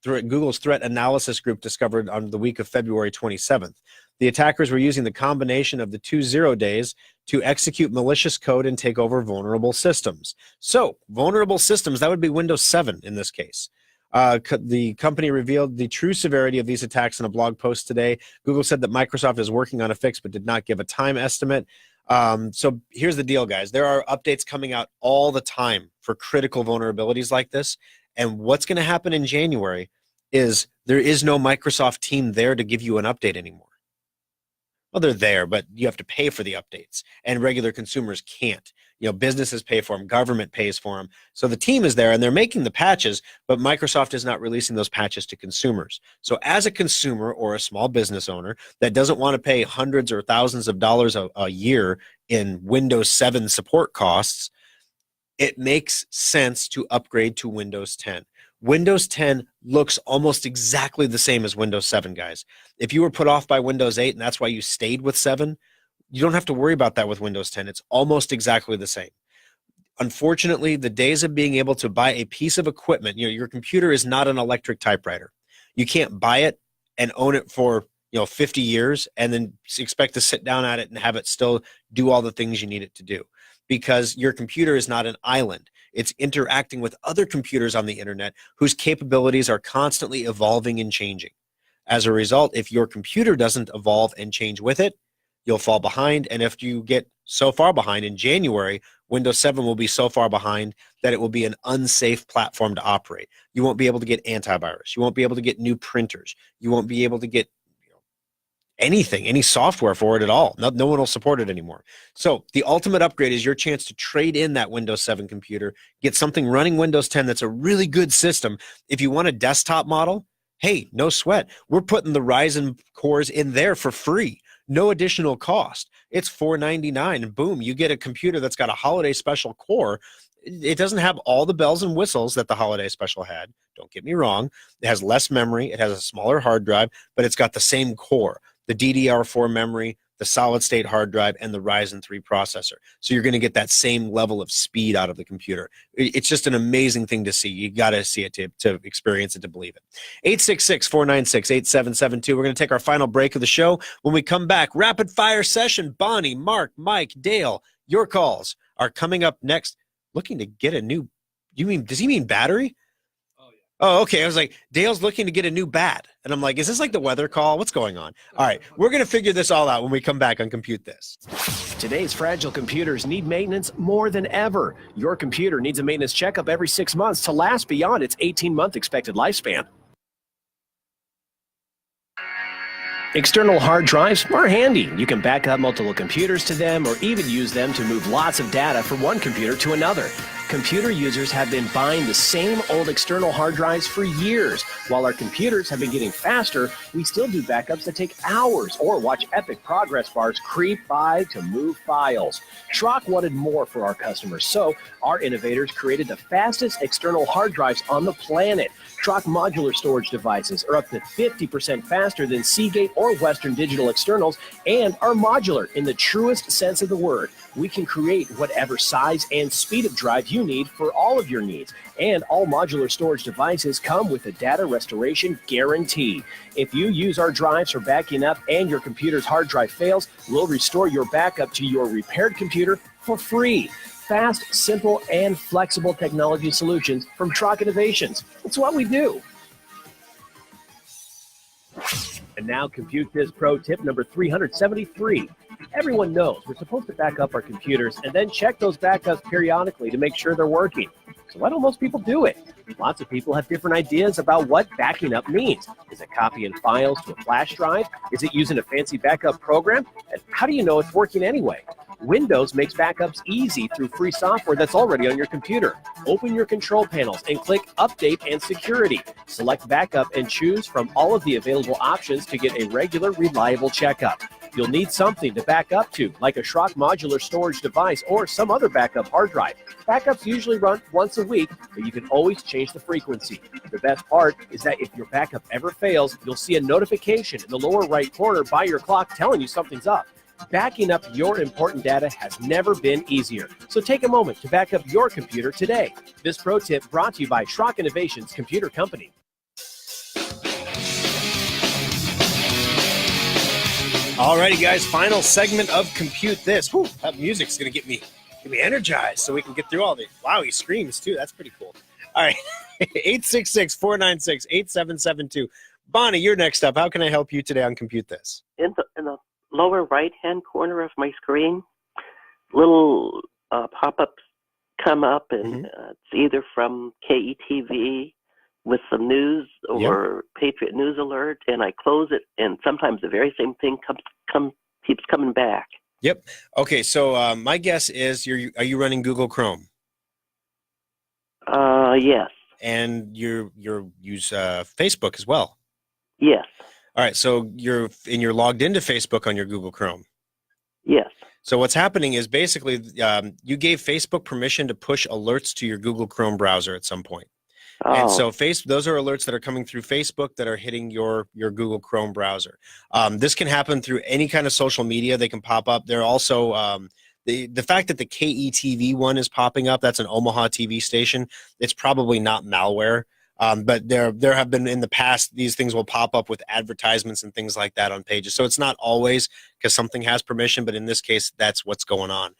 [SPEAKER 2] Google's threat analysis group discovered on the week of February 27th. The attackers were using the combination of the two zero-days to execute malicious code and take over vulnerable systems. So, vulnerable systems, that would be Windows 7 in this case. The company revealed the true severity of these attacks in a blog post today. Google said that Microsoft is working on a fix but did not give a time estimate. So here's the deal, guys. There are updates coming out all the time for critical vulnerabilities like this. And what's going to happen in January is there is no Microsoft team there to give you an update anymore. Well, they're there, but you have to pay for the updates, and regular consumers can't. Businesses pay for them, government pays for them. So the team is there, and they're making the patches, but Microsoft is not releasing those patches to consumers. So as a consumer or a small business owner that doesn't want to pay hundreds or thousands of dollars a year in Windows 7 support costs, it makes sense to upgrade to Windows 10. Windows 10 looks almost exactly the same as Windows 7, guys. If you were put off by Windows 8 and that's why you stayed with 7, you don't have to worry about that with Windows 10. It's almost exactly the same. Unfortunately, the days of being able to buy a piece of equipment, your computer is not an electric typewriter. You can't buy it and own it for 50 years and then expect to sit down at it and have it still do all the things you need it to do, because your computer is not an island. It's interacting with other computers on the internet whose capabilities are constantly evolving and changing. As a result, if your computer doesn't evolve and change with it, you'll fall behind. And if you get so far behind in January, Windows 7 will be so far behind that it will be an unsafe platform to operate. You won't be able to get antivirus. You won't be able to get new printers. You won't be able to get anything, any software for it at all. No one will support it anymore. So the ultimate upgrade is your chance to trade in that Windows 7 computer, get something running Windows 10 that's a really good system. If you want a desktop model, hey, no sweat. We're putting the Ryzen cores in there for free. No additional cost. It's $499, and boom, you get a computer that's got a holiday special core. It doesn't have all the bells and whistles that the holiday special had. Don't get me wrong. It has less memory. It has a smaller hard drive, but it's got the same core, the DDR4 memory, the solid state hard drive, and the Ryzen 3 processor. So you're going to get that same level of speed out of the computer. It's just an amazing thing to see. You got to see it to experience it, to believe it. 866-496-8772. We're going to take our final break of the show. When we come back, rapid fire session. Bonnie, Mark, Mike, Dale, your calls are coming up next. Looking to get a new, does he mean battery? Oh, okay. I was like, Dale's looking to get a new bat. And I'm like, is this like the weather call? What's going on? All right. We're going to figure this all out when we come back on Compute This.
[SPEAKER 1] Today's fragile computers need maintenance more than ever. Your computer needs a maintenance checkup every 6 months to last beyond its 18-month expected lifespan. External hard drives are handy. You can back up multiple computers to them or even use them to move lots of data from one computer to another. Computer users have been buying the same old external hard drives for years. While our computers have been getting faster, we still do backups that take hours or watch epic progress bars creep by to move files. Schrock wanted more for our customers, so our innovators created the fastest external hard drives on the planet. Schrock modular storage devices are up to 50% faster than Seagate or Western Digital externals and are modular in the truest sense of the word. We can create whatever size and speed of drive you need for all of your needs. And all modular storage devices come with a data restoration guarantee. If you use our drives for backing up and your computer's hard drive fails, we'll restore your backup to your repaired computer for free. Fast, simple, and flexible technology solutions from Schrock Innovations. It's what we do. And now Compute This Pro tip number 373. Everyone knows we're supposed to back up our computers and then check those backups periodically to make sure they're working. So why don't most people do it? Lots of people have different ideas about what backing up means. Is it copying files to a flash drive? Is it using a fancy backup program? And how do you know it's working anyway? Windows makes backups easy through free software that's already on your computer. Open your control panels and click Update and Security. Select Backup and choose from all of the available options to get a regular, reliable checkup. You'll need something to back up to, like a Schrock modular storage device or some other backup hard drive. Backups usually run once a week, but you can always change the frequency. The best part is that if your backup ever fails, you'll see a notification in the lower right corner by your clock telling you something's up. Backing up your important data has never been easier. So take a moment to back up your computer today. This pro tip brought to you by Schrock Innovations Computer Company.
[SPEAKER 2] Alrighty, guys, final segment of Compute This. Whew, that music's gonna get me energized so we can get through all the wow, he screams too. That's pretty cool. All right. 866-496-8772. Bonnie, you're next up. How can I help you today on Compute This?
[SPEAKER 10] In the lower right-hand corner of my screen, little pop-ups come up, and it's either from KETV with some news or Patriot News Alert, and I close it, and sometimes the very same thing keeps coming back.
[SPEAKER 2] Yep. Okay, so my guess is are you running Google Chrome?
[SPEAKER 10] Yes.
[SPEAKER 2] And you use Facebook as well?
[SPEAKER 10] Yes.
[SPEAKER 2] All right, so you're logged into Facebook on your Google Chrome?
[SPEAKER 10] Yes.
[SPEAKER 2] So what's happening is basically you gave Facebook permission to push alerts to your Google Chrome browser at some point.
[SPEAKER 10] Oh.
[SPEAKER 2] And so those are alerts that are coming through Facebook that are hitting your Google Chrome browser. This can happen through any kind of social media. They can pop up. They're also the fact that the KETV one is popping up, that's an Omaha TV station. It's probably not malware. But there have been in the past, these things will pop up with advertisements and things like that on pages. So it's not always because something has permission, but in this case, that's what's going on.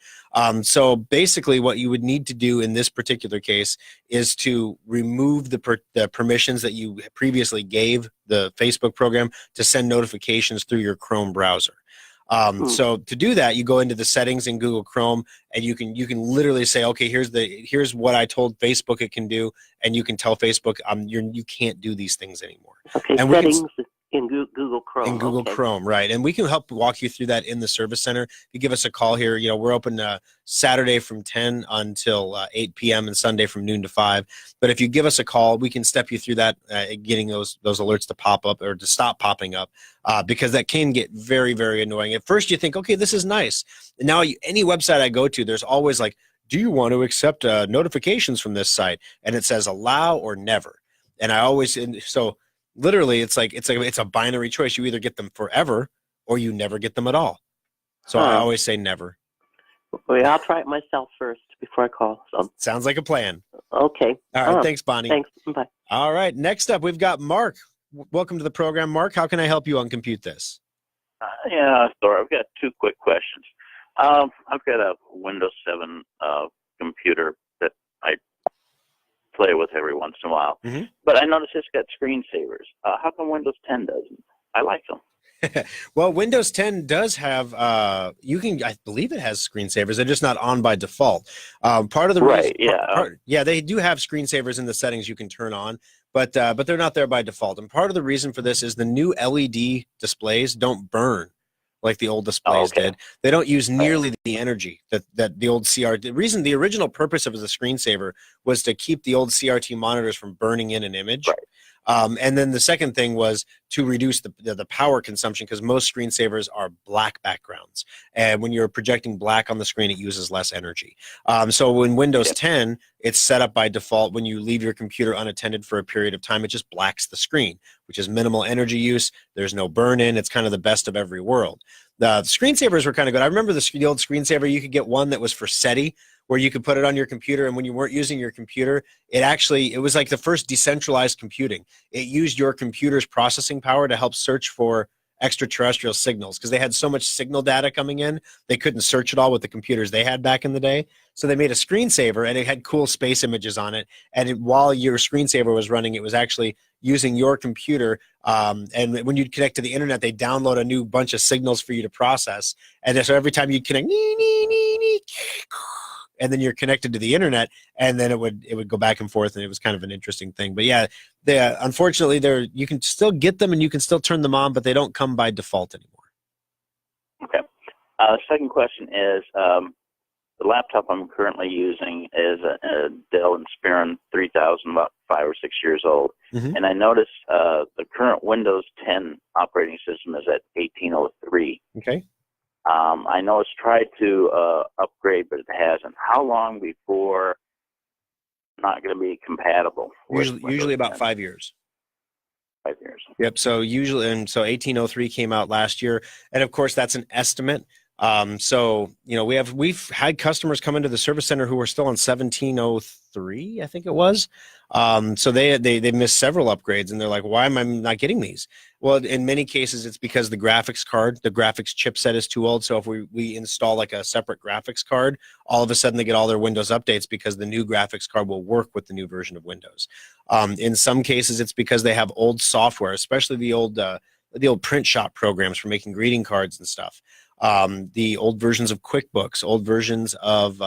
[SPEAKER 2] So basically what you would need to do in this particular case is to remove the permissions that you previously gave the Facebook program to send notifications through your Chrome browser. So to do that, you go into the settings in Google Chrome, and you can literally say, okay, here's what I told Facebook it can do, and you can tell Facebook you can't do these things anymore.
[SPEAKER 10] Okay,
[SPEAKER 2] and
[SPEAKER 10] settings In Google Chrome.
[SPEAKER 2] In Google
[SPEAKER 10] okay.
[SPEAKER 2] Chrome, right. And we can help walk you through that in the service center. You give us a call here. You know, we're open Saturday from 10 until 8 p.m. and Sunday from noon to 5. But if you give us a call, we can step you through that, getting those alerts to pop up or to stop popping up, because that can get very, very annoying. At first you think, okay, this is nice. And now any website I go to, there's always like, do you want to accept notifications from this site? And it says allow or never. And I always, so literally it's a binary choice. You either get them forever or you never get them at all. So I always say never.
[SPEAKER 10] Well, I'll try it myself first before I call. So.
[SPEAKER 2] Sounds like a plan.
[SPEAKER 10] Okay.
[SPEAKER 2] All right. Thanks, Bonnie.
[SPEAKER 10] Thanks. Bye.
[SPEAKER 2] All right. Next up, we've got Mark. Welcome to the program, Mark. How can I help you on Compute This?
[SPEAKER 11] Yeah, sorry. I've got two quick questions. I've got a Windows 7 computer that I play with every once in a while.
[SPEAKER 2] Mm-hmm.
[SPEAKER 11] But I noticed it's got screensavers. How come Windows 10 doesn't? I like them.
[SPEAKER 2] Well, Windows 10 does have, I believe it has screensavers. They're just not on by default. Part of the reason, yeah, they do have screensavers in the settings you can turn on, but they're not there by default. And part of the reason for this is the new LED displays don't burn like the old displays did. They don't use nearly the energy that the old CRT. The original purpose of the screensaver was to keep the old CRT monitors from burning in an image.
[SPEAKER 11] Right.
[SPEAKER 2] And then the second thing was to reduce the power consumption, because most screensavers are black backgrounds. And when you're projecting black on the screen, it uses less energy. So in Windows 10, it's set up by default. When you leave your computer unattended for a period of time, it just blacks the screen, which is minimal energy use. There's no burn-in. It's kind of the best of every world. The screensavers were kind of good. I remember the old screensaver. You could get one that was for SETI, where you could put it on your computer, and when you weren't using your computer, it was like the first decentralized computing. It used your computer's processing power to help search for extraterrestrial signals, because they had so much signal data coming in, they couldn't search it all with the computers they had back in the day. So they made a screensaver, and it had cool space images on it. And while your screensaver was running, it was actually using your computer. And when you'd connect to the internet, they download a new bunch of signals for you to process. And so every time you connect, and then you're connected to the internet, and then it would go back and forth, and it was kind of an interesting thing. But yeah, unfortunately, you can still get them and you can still turn them on, but they don't come by default anymore.
[SPEAKER 11] Okay. Second question is, the laptop I'm currently using is a Dell Inspiron 3000, about 5 or 6 years old.
[SPEAKER 2] Mm-hmm.
[SPEAKER 11] And I noticed the current Windows 10 operating system is at 1803.
[SPEAKER 2] Okay.
[SPEAKER 11] I know it's tried to upgrade, but it hasn't. How long before not going to be compatible?
[SPEAKER 2] Usually about 5 years.
[SPEAKER 11] 5 years.
[SPEAKER 2] Yep. So usually, and so 1803 came out last year, and of course that's an estimate. So we've had customers come into the service center who were still on 1703, I think it was. So they missed several upgrades, and they're like, why am I not getting these? Well, in many cases, it's because the graphics chipset is too old. So if we install like a separate graphics card, all of a sudden they get all their Windows updates because the new graphics card will work with the new version of Windows. In some cases, it's because they have old software, especially the old print shop programs for making greeting cards and stuff. The old versions of QuickBooks, old versions of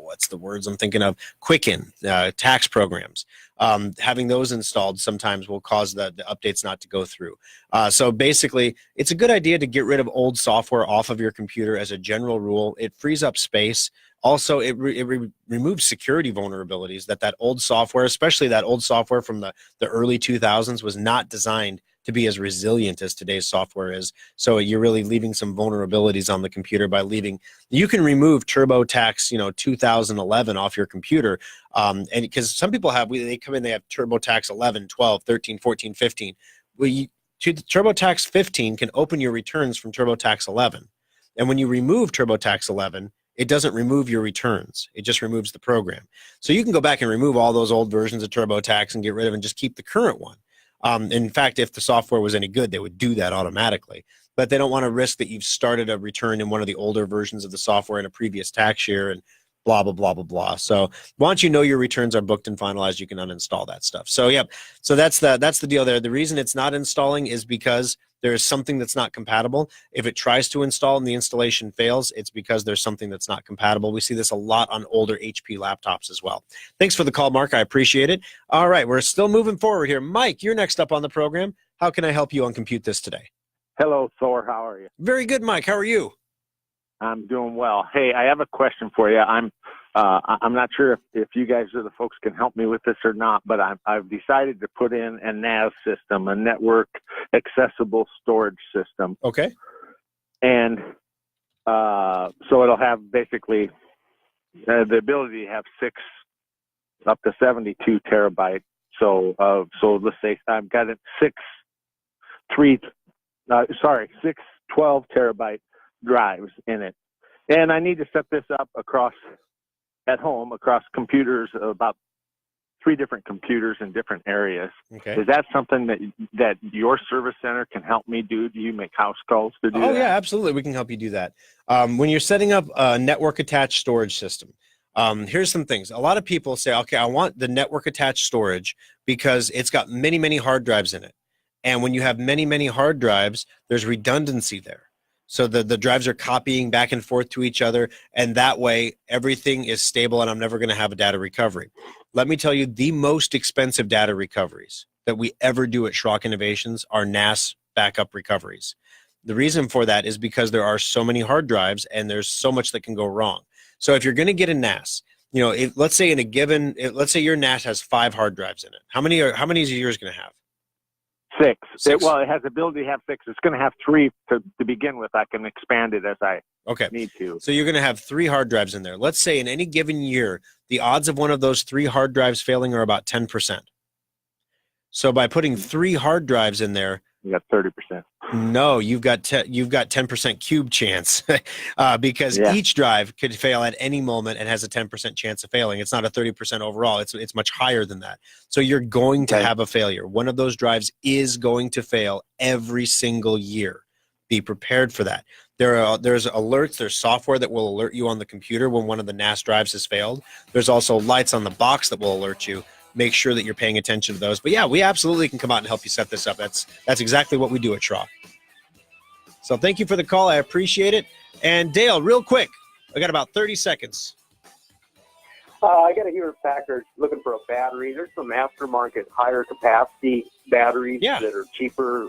[SPEAKER 2] what's the words I'm thinking of? Quicken, tax programs. Having those installed sometimes will cause the updates not to go through. So basically, it's a good idea to get rid of old software off of your computer as a general rule. It frees up space. Also, it removes security vulnerabilities that old software, especially that old software from the early 2000s, was not designed to be as resilient as today's software is. So you're really leaving some vulnerabilities on the computer by you can remove TurboTax, 2011 off your computer. And because some people they come in, they have TurboTax 11, 12, 13, 14, 15. Well, TurboTax 15 can open your returns from TurboTax 11. And when you remove TurboTax 11, it doesn't remove your returns. It just removes the program. So you can go back and remove all those old versions of TurboTax and get rid of it and just keep the current one. In fact, if the software was any good, they would do that automatically. But they don't want to risk that you've started a return in one of the older versions of the software in a previous tax year and blah, blah, blah, blah, blah. So once you know your returns are booked and finalized, you can uninstall that stuff. So, yeah, so that's the deal there. The reason it's not installing is because there is something that's not compatible. If it tries to install and the installation fails, it's because there's something that's not compatible. We see this a lot on older HP laptops as well. Thanks for the call, Mark. I appreciate it. All right, we're still moving forward here. Mike, you're next up on the program. How can I help you on Compute This today?
[SPEAKER 12] Hello, Thor. How are you?
[SPEAKER 2] Very good, Mike. How are you?
[SPEAKER 12] I'm doing well. Hey, I have a question for you. I'm not sure if you guys are the folks can help me with this or not, but I've decided to put in a NAS system, a network accessible storage system.
[SPEAKER 2] Okay.
[SPEAKER 12] And so it'll have basically the ability to have 6 up to 72 terabyte. So let's say I've got it 6 12 terabyte drives in it. And I need to set this up across computers, about 3 different computers in different areas.
[SPEAKER 2] Okay.
[SPEAKER 12] Is that something that your service center can help me do? Do you make house calls to do that?
[SPEAKER 2] Oh, yeah, absolutely. We can help you do that. When you're setting up a network attached storage system, here's some things. A lot of people say, okay, I want the network attached storage because it's got many, many hard drives in it. And when you have many, many hard drives, there's redundancy there. So the drives are copying back and forth to each other, and that way everything is stable and I'm never going to have a data recovery. Let me tell you, the most expensive data recoveries that we ever do at Schrock Innovations are NAS backup recoveries. The reason for that is because there are so many hard drives and there's so much that can go wrong. So if you're going to get a NAS, let's say let's say your NAS has 5 hard drives in it. How many is yours going to have?
[SPEAKER 12] 6.
[SPEAKER 2] 6.
[SPEAKER 12] It has the ability to have 6. It's going to have 3 to begin with. I can expand it as I need to.
[SPEAKER 2] So you're going to have 3 hard drives in there. Let's say in any given year, the odds of one of those 3 hard drives failing are about 10%. So by putting 3 hard drives in there,
[SPEAKER 12] you got 30%.
[SPEAKER 2] No, you've got 10% cube chance because each drive could fail at any moment and has a 10% chance of failing. It's not a 30% overall. It's much higher than that. So you're going to have a failure. One of those drives is going to fail every single year. Be prepared for that. There's alerts, there's software that will alert you on the computer when one of the NAS drives has failed. There's also lights on the box that will alert you. Make sure that you're paying attention to those. But yeah, we absolutely can come out and help you set this up. That's exactly what we do at Schrock. So thank you for the call. I appreciate it. And Dale, real quick, I got about 30 seconds.
[SPEAKER 13] I got a Hewlett Packard looking for a battery. There's some aftermarket higher capacity batteries that are cheaper.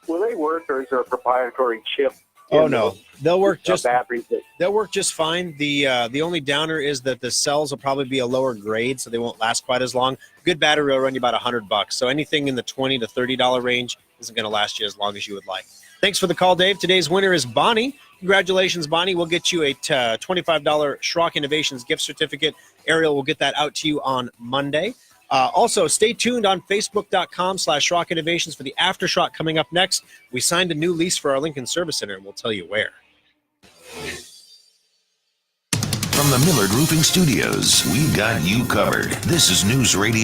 [SPEAKER 13] Will they work, or is there a proprietary chip?
[SPEAKER 2] Oh no, they'll work just
[SPEAKER 13] batteries.
[SPEAKER 2] They'll work just fine. The only downer is that the cells will probably be a lower grade, so they won't last quite as long. Good battery will run you about $100. So anything in the $20 to $30 range isn't going to last you as long as you would like. Thanks for the call, Dave. Today's winner is Bonnie. Congratulations, Bonnie. We'll get you a $25 Schrock Innovations gift certificate. Ariel will get that out to you on Monday. Also, stay tuned on Facebook.com/Schrock Innovations for the Aftershock coming up next. We signed a new lease for our Lincoln Service Center, and we'll tell you where.
[SPEAKER 7] From the Millard Roofing Studios, we've got you covered. This is News Radio.